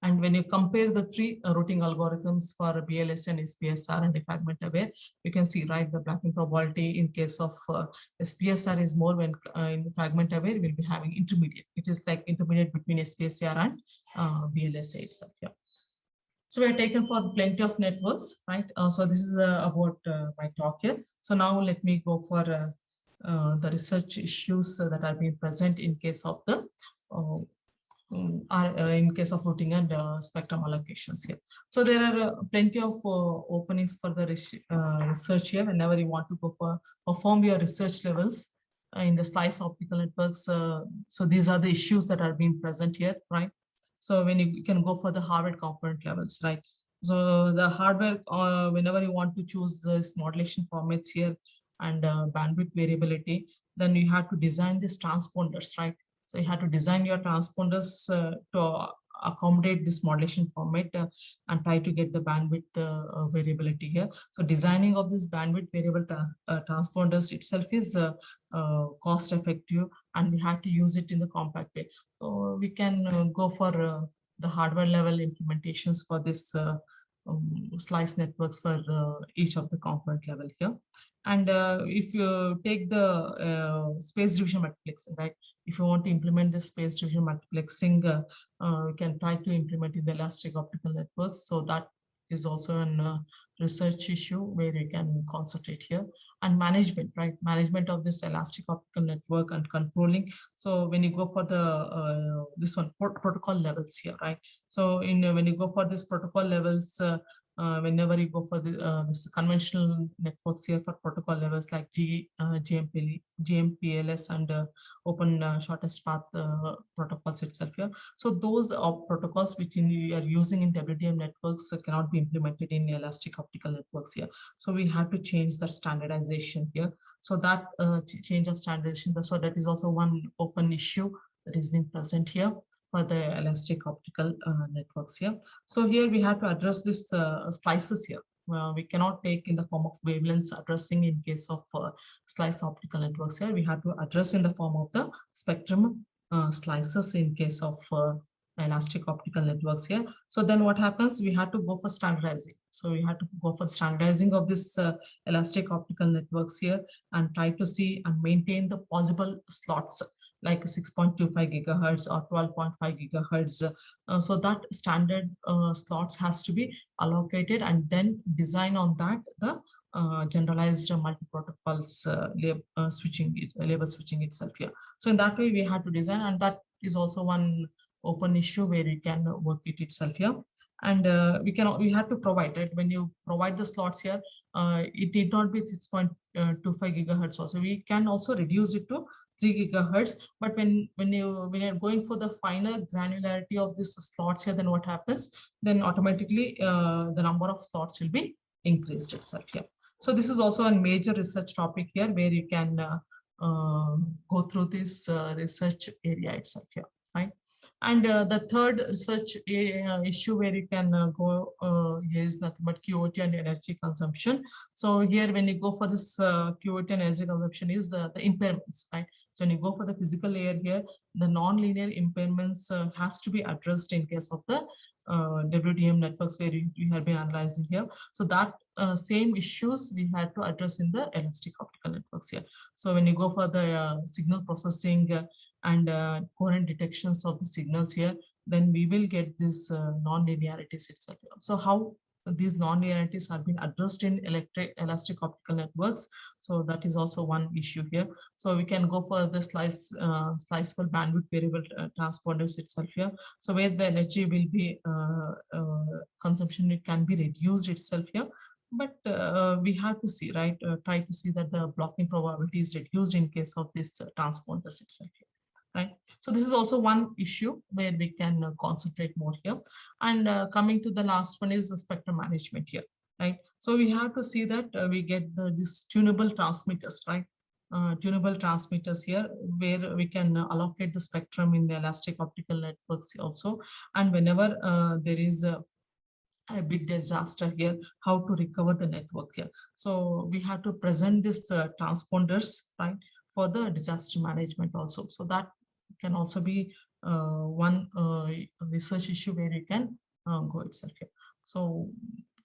And when you compare the 3 routing algorithms for BLS and SPSR and fragment aware, you can see, right, the blocking probability in case of SPSR is more, when in fragment aware we'll be having intermediate. It is like intermediate between SPSR and BLSA itself. Yeah. So we are taken for plenty of networks, right? So this is about my talk here. So now let me go for the research issues that are being present in case of the in case of routing and spectrum allocations here. So there are plenty of openings for the research here whenever you want to go for perform your research levels in the slice optical networks. So these are the issues that are being present here, right? So when you can go for the hardware component levels, right? So the hardware, whenever you want to choose this modulation formats here and bandwidth variability, then you have to design these transponders, right? So you have to design your transponders to accommodate this modulation format and try to get the bandwidth variability here. So designing of this bandwidth variable transponders itself is cost effective, and we have to use it in the compact way. So we can go for the hardware level implementations for this slice networks for each of the component level here. And if you take the space division multiplexing, right? If you want to implement the space division multiplexing, you can try to implement in the elastic optical networks. So that is also a research issue where you can concentrate here. And management, right? Management of this elastic optical network and controlling. So when you go for the this one protocol levels here, right? So when you go for this protocol levels, whenever you go for the this conventional networks here for protocol levels like GMPLS and open shortest path protocols itself here. So those are protocols which we are using in WDM networks cannot be implemented in elastic optical networks here. So we have to change the standardization here. So that change of standardization, so that is also one open issue that is being present here for the elastic optical networks here. So here we have to address this slices here. We cannot take in the form of wavelengths addressing in case of slice optical networks here. We have to address in the form of the spectrum slices in case of elastic optical networks here. So then what happens? We have to go for standardizing. So we have to go for standardizing of this elastic optical networks here and try to see and maintain the possible slots like 6.25 gigahertz or 12.5 gigahertz. So that standard slots has to be allocated, and then design on that the generalized multi-protocols label switching itself here. So in that way we have to design, and that is also one open issue where you can work it itself here. And we have to provide, right? When you provide the slots here, it need not be 6.25 gigahertz also. We can also reduce it to 3 gigahertz. But when you're going for the finer granularity of these slots here, then what happens? Then automatically the number of slots will be increased itself here. So this is also a major research topic here, where you can go through this research area itself here, right? And the third research issue where you can go here is nothing but QoT and energy consumption. So here, when you go for this QoT and energy consumption, is the impairments, right? So when you go for the physical layer here, the non-linear impairments has to be addressed in case of the WDM networks where you have been analyzing here. So that same issues we had to address in the elastic optical networks here. So when you go for the signal processing and coherent detections of the signals here, then we will get this non-linearities itself. So how these non-linearities have been addressed in elastic optical networks. So that is also one issue here. So we can go for the sliceable bandwidth variable transponders itself here. So where the energy will be consumption, it can be reduced itself here. But we have to see, right? Try to see that the blocking probability is reduced in case of this transponders itself here. Right. So this is also one issue where we can concentrate more here. And coming to the last one is the spectrum management here, right? So we have to see that we get these tunable transmitters, right? Tunable transmitters here, where we can allocate the spectrum in the elastic optical networks also. And whenever there is a big disaster here, how to recover the network here. So we have to present this transponders, right, for the disaster management also. So that can also be one research issue where you can go itself here. So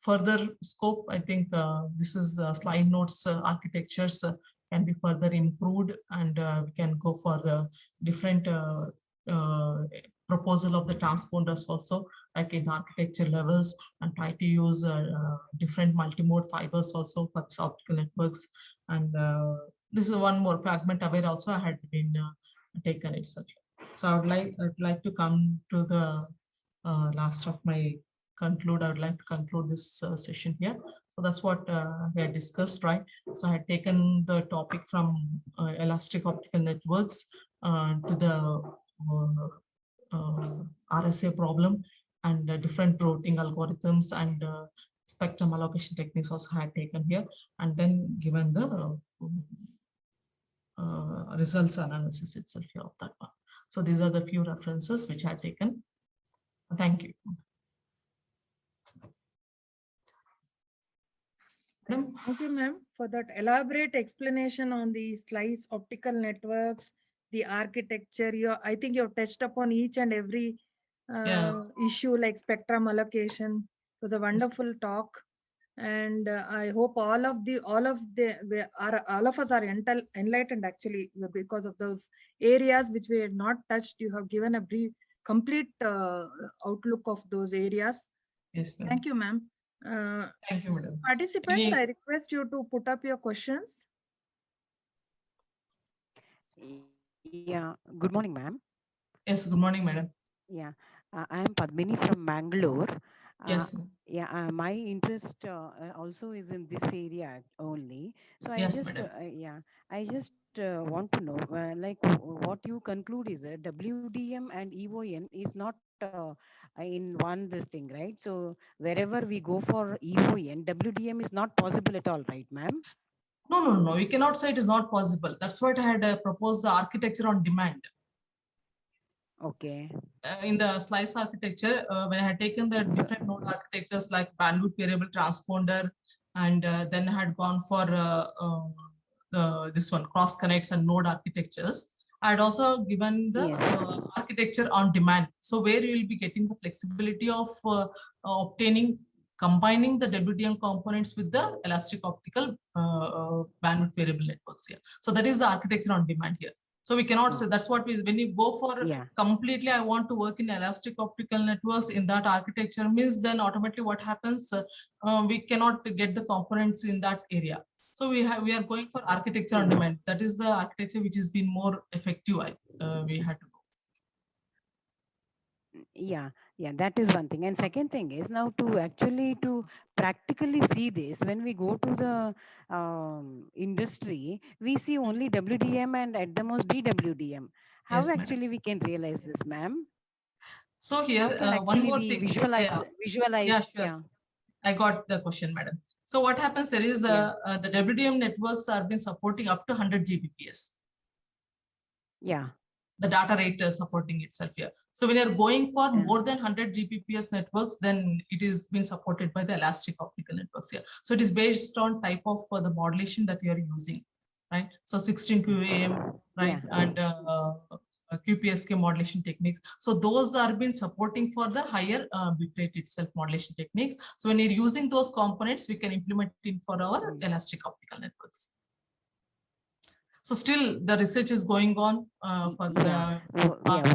further scope, I think this is slide notes architectures can be further improved, and we can go for the different proposal of the transponders also, like in architecture levels, and try to use different multimode fibers also for the optical networks. And this is one more fragment aware also had been taken itself. So I'd like to come to the last of my conclude. I would like to conclude this session here. So that's what we had discussed, right? So I had taken the topic from elastic optical networks to the RSA problem, and different routing algorithms and spectrum allocation techniques also had taken here, and then given the results analysis itself here of that one. So these are the few references which I had taken. Thank you. Thank you, ma'am, for that elaborate explanation on the slice optical networks, the architecture. I think you've touched upon each and every issue like spectrum allocation. It was a wonderful talk, and I hope all of us are enlightened actually, because of those areas which we had not touched. You have given a brief, complete outlook of those areas. Yes, ma'am. Thank you, ma'am. Thank you, madam. Participants, I request you to put up your questions. Yeah, good morning, ma'am. Yes, good morning, madam. Yeah, I am Padmini from Bangalore. Yes. Yeah, my interest also is in this area only. So I just want to know, like, what you conclude is that WDM and EON is not in one this thing, right? So wherever we go for EON, WDM is not possible at all, right, ma'am? No. We cannot say it is not possible. That's what I had proposed, the architecture on demand. Okay. In the slice architecture, when I had taken the different node architectures like bandwidth variable transponder, and then I had gone for this one, cross connects and node architectures. I had also given the architecture on demand. So where you will be getting the flexibility of combining the WDM components with the elastic optical bandwidth variable networks here. So that is the architecture on demand here. So we cannot say, that's what when you go for completely, I want to work in elastic optical networks in that architecture, means then automatically what happens, we cannot get the components in that area. So we are going for architecture on demand. That is the architecture which has been more effective. We had to go. Yeah. Yeah, that is one thing. And second thing is now to actually to practically see this, when we go to the industry, we see only WDM and at the most DWDM. How Yes, madam. actually we can realize this, ma'am? So How here, can one actually more we thing. visualize, Yeah, visualize? yeah, sure. Yeah, I got the question, madam. So what happens there is yeah, the WDM networks are been supporting up to 100 Gbps. yeah, The data rate supporting itself here. So when you're going for yeah. more than 100 Gbps networks, then it is been supported by the elastic optical networks here. So it is based on type of the modulation that you're using, right? So 16 QAM, Yeah. right? And QPSK modulation techniques. So those are been supporting for the higher bitrate itself modulation techniques. So when you're using those components, we can implement it for our elastic optical networks. So still the research is going on for Yeah. the Yeah.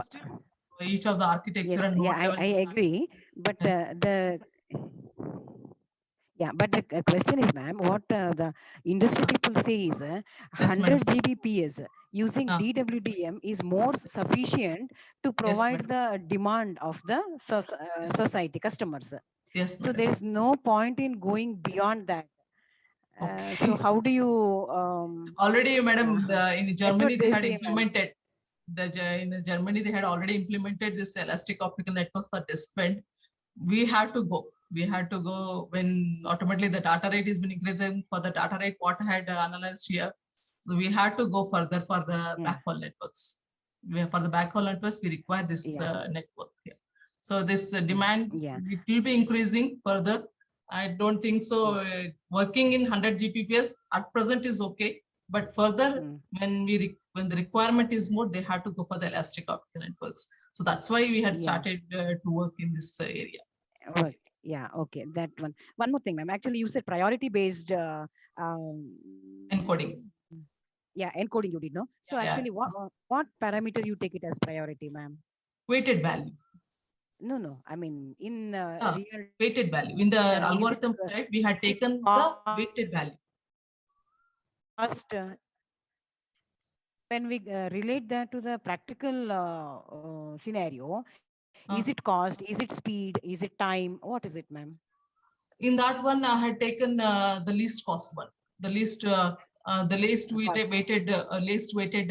each of the architecture Yes. and Yeah. node level. I agree. But Yes, the yeah, but the question is, ma'am, what the industry people say is yes, madam. 100 Gbps using Uh, DWDM is more sufficient to yes, provide madam. the demand of the Yes, society customers. yes, So madam. there is no point in going beyond that. So Okay. how do you Already, madam, uh, in that's Germany what they they had say, ma'am. implemented in Germany they had already implemented this elastic optical network for testbed. We had to go. We had to go when automatically the data rate is been increasing for the data rate what I had analyzed here. So we had to go further for the Yeah, backhaul networks. For the backhaul networks, we require this yeah, network here. So this demand, yeah, it will be increasing further. I don't think so. yeah. Working in 100 Gbps at present is okay, but further Mm. when when the requirement is more, they have to go for the elastic optical networks. So that's why we had Yeah. started to work in this area. Oh, yeah, okay. That one. One more thing, ma'am. Actually, you said priority based Encoding. yeah, encoding you did, no? So Yeah, yeah. actually, what parameter you take it as priority, ma'am? Weighted value. No, no. I mean, in Ah, real weighted value. In the term, algorithm side, we had is it taken the weighted value. cost when we relate that to the practical scenario? Is it cost? Is it speed? Is it time? What is it, ma'am? In that one, I had taken the least cost one. The least Cost. least weighted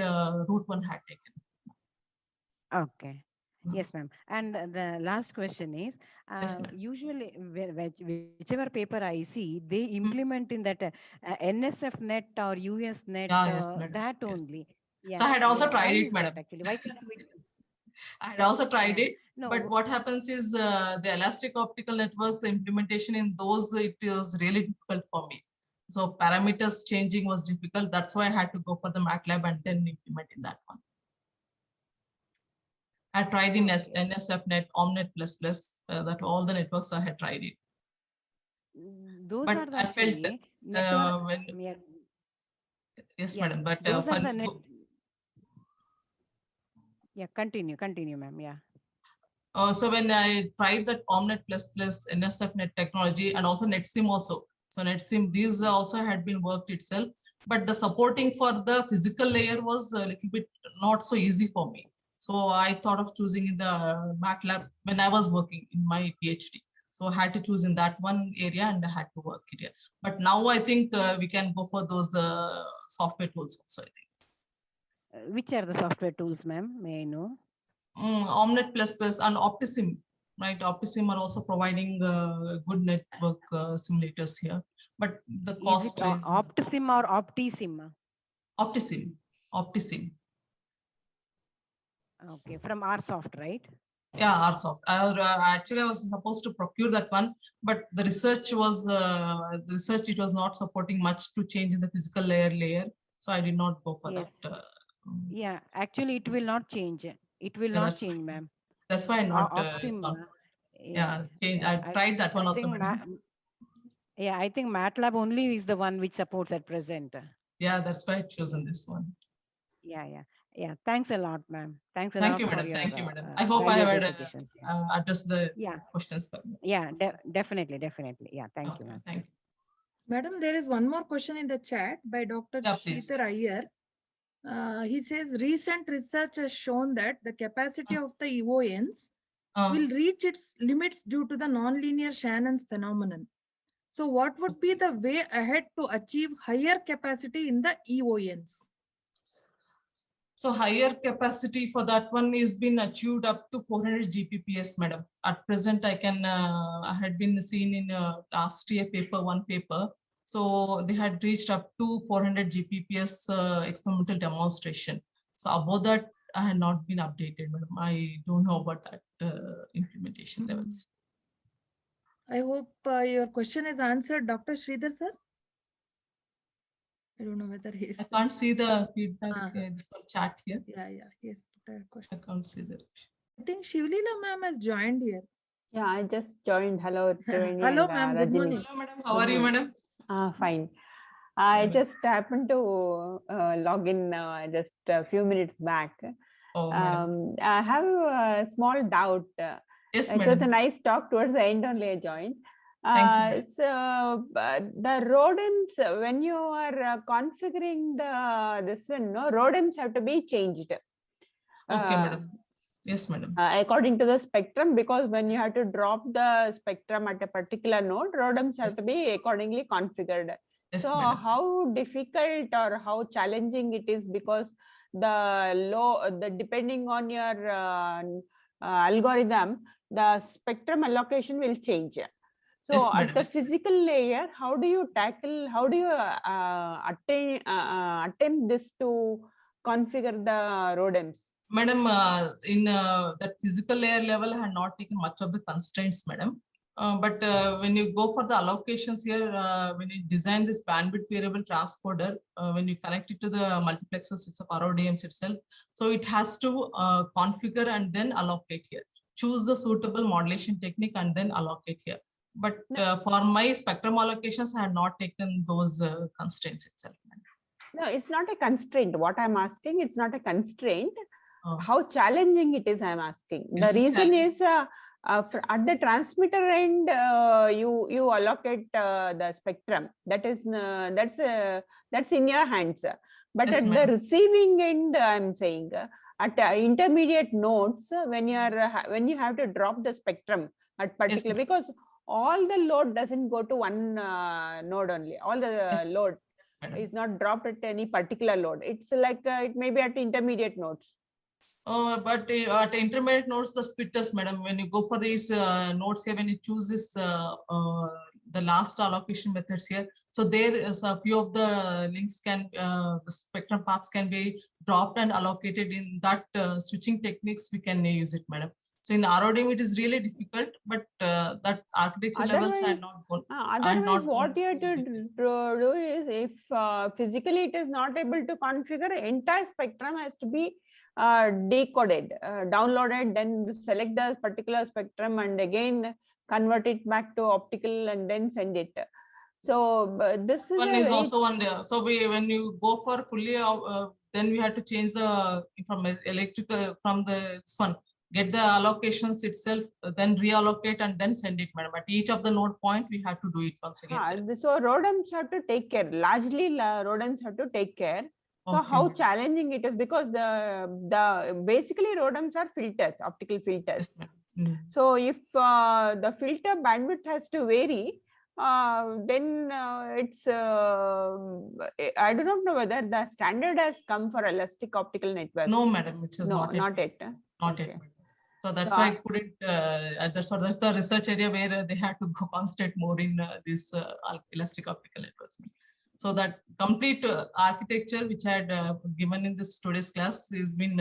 route one had taken. Okay. Yes, ma'am. And the last question is, Yes, madam. usually whichever paper I see, they Hmm. implement in that NSF net or US net, Yeah, yes, madam. that Yes. only. So I Yeah, had also yeah. Why tried it, is that madam. actually? Why can't we? I had also tried Yeah. it, but No. what happens is the elastic optical networks, the implementation in those, it was really difficult for me. So parameters changing was difficult. That's why I had to go for the MATLAB and then implement in that one. I tried in Okay. NSFNet, OmNet++, that all the networks I had tried it. Those But are the I felt actually network. when, Yeah, yes, yeah. madam, but Those are for the net. Yeah. Continue, ma'am. Yeah. so when I tried that OmNet++, NSFNet technology, and also NetSim also. So NetSim, these also had been worked itself, but the supporting for the physical layer was a little bit not so easy for me. So I thought of choosing in the MATLAB when I was working in my PhD. So I had to choose in that one area and I had to work it here. But now I think we can go for those software tools also, I think. Which are the software tools, ma'am? May I know? OmNet++ and Optisim, right? Optisim are also providing good network simulators here, but the Is it cost is OptiSim or OptiSim? Optisim, Optisim. Okay, from RSoft, right? Yeah, RSoft. Actually, I was supposed to procure that one, but the research it was not supporting much to change in the physical layer. So I did not go for that. Yes. Yeah, actually, it will not change. It will Yeah, not change, ma'am. that's why I not Opsim. gone. Yeah, Yeah, change. yeah. I tried that one I also, think madam. yeah, I think MATLAB only is the one which supports at present. Yeah, that's why I Yeah, chosen this one. yeah. Yeah. Thanks a lot, ma'am. Thanks a Thank lot you, for madam. your Thank you, madam. I hope I valuable have suggestions. Yeah, addressed the yeah, questions for you. yeah, definitely. Yeah, thank you, Okay, ma'am. thank you. Madam, there is one more question in the chat by Dr. Yeah, Sheetar please. Iyer. He says recent research has shown that the capacity of the EONs will reach its limits due to the nonlinear Shannon's phenomenon. So what would be the way ahead to achieve higher capacity in the EONs? So higher capacity for that one is been achieved up to 400 Gbps, madam. At present, I had been seen in last year one paper. So they had reached up to 400 Gbps experimental demonstration. So above that, I had not been updated, madam. I don't know about that implementation levels. I hope your question is answered, Dr. Sridhar sir. I don't know whether he is. I can't see the feedback chat here. Yeah, yes. I can't see that. I think Shivlila ma'am has joined here. Yeah, I just joined. Hello, Triveni. Hello, ma'am. Good morning. Hello, madam. How are you, madam? Fine. I just happened to log in just a few minutes back. Oh, I have a small doubt. Yes, it madam. was a nice talk. Towards the end only I joined. Thank you. So the ROADMs, when you are configuring this one, no, ROADMs have to be changed. Okay, madam. Yes, madam. According to the spectrum, because when you have to drop the spectrum at a particular node, ROADMs have to be accordingly configured. Yes, so madam. how difficult or how challenging it is, because depending on your algorithm, the spectrum allocation will change. So Yes, at madam. the physical layer, how do you attempt this to configure the ROADMs? Madam, in that physical layer level, I had not taken much of the constraints, madam. But when you go for the allocations here, when you design this bandwidth variable transcoder, when you connect it to the multiplexers, it's a RODMs itself. So it has to configure and then allocate here. Choose the suitable modulation technique and then allocate here. But for my spectrum allocations, I had not taken those constraints itself. No, it's not a constraint. What I'm asking, it's not a constraint. How challenging it is, I'm asking. The reason is at the transmitter end, you allocate the spectrum. That is that's in your hands. But Yes, at the receiving end, I'm saying at intermediate nodes, when you have to drop the spectrum at particular, because all the load doesn't go to one node only. All the load is not dropped at any particular load. It's like it may be at intermediate nodes. But at intermediate nodes, the splitters, madam, when you go for these nodes here, when you choose this, the last allocation methods here, so there is a few of the links the spectrum paths can be dropped and allocated. In that switching techniques, we can use it, madam. So in RODM, it is really difficult, but that architecture levels are not going. Otherwise, what you have to do is, if physically it is not able to configure, entire spectrum has to be decoded, downloaded, then select the particular spectrum and again convert it back to optical and then send it. So this is also one there. So when you go for fully, then we have to change the from electrical from this one. Get the allocations itself, then reallocate and then send it, madam. At each of the node point, we have to do it once again. So ROADMs have to take care. Largely, ROADMs have to take care. So how challenging it is, because the basically ROADMs are filters, optical filters. Yes, so if the filter bandwidth has to vary, then it's I do not know whether the standard has come for elastic optical networks. No, madam, it is not yet. Not yet. So that's why I couldn't. That's the research area where they had to go concentrate more in this elastic optical networks. So that complete architecture which I had given in this today's class has been,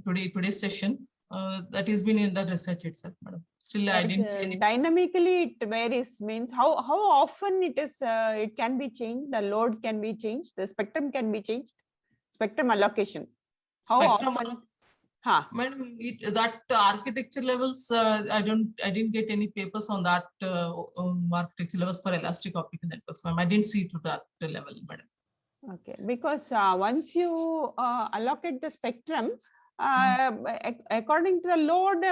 today's session, that has been in the research itself, madam. Still, I didn't see any. Dynamically, it varies. Means how often it is. It can be changed. The load can be changed. The spectrum can be changed. Spectrum allocation. How often? Madam, that architecture levels, I didn't get any papers on that architecture levels for elastic optical networks, ma'am. I didn't see to that level, madam. Okay, because once you allocate the spectrum, according to the load,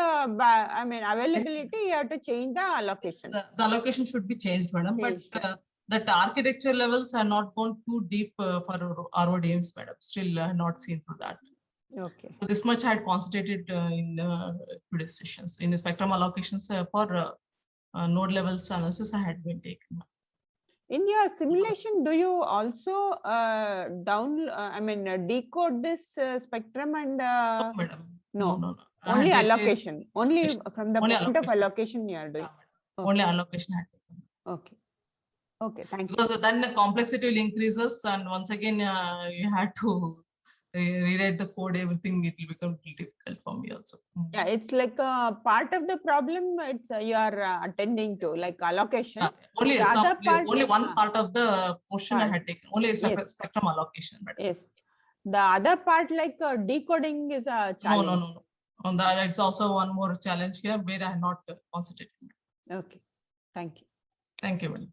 availability, you have to change the allocation. The allocation should be changed, madam. But that architecture levels are not gone too deep for RODMs, madam. Still, not seen through that. Okay. So this much I had concentrated in today's sessions. In the spectrum allocations for node levels analysis, I had been taken. In your simulation, do you also decode this spectrum and No, madam. no. I had Only taken allocation, only allocation. from the Only point of allocation. allocation you are doing. Yeah, only allocation I had taken. Okay. Okay, thank you. Because then the complexity will increases, and once again you had to rewrite the code, everything, it will become difficult for me also. Yeah, it's like a part of the problem. It's you are attending to, like allocation. Only The other part, only one part of the portion I part. had taken. Only Yes. spectrum allocation. Madam. Yes. The other part, like decoding, is a challenge. No. On that, it's also one more challenge here where I have not concentrated. Okay. Thank you. Thank you, madam.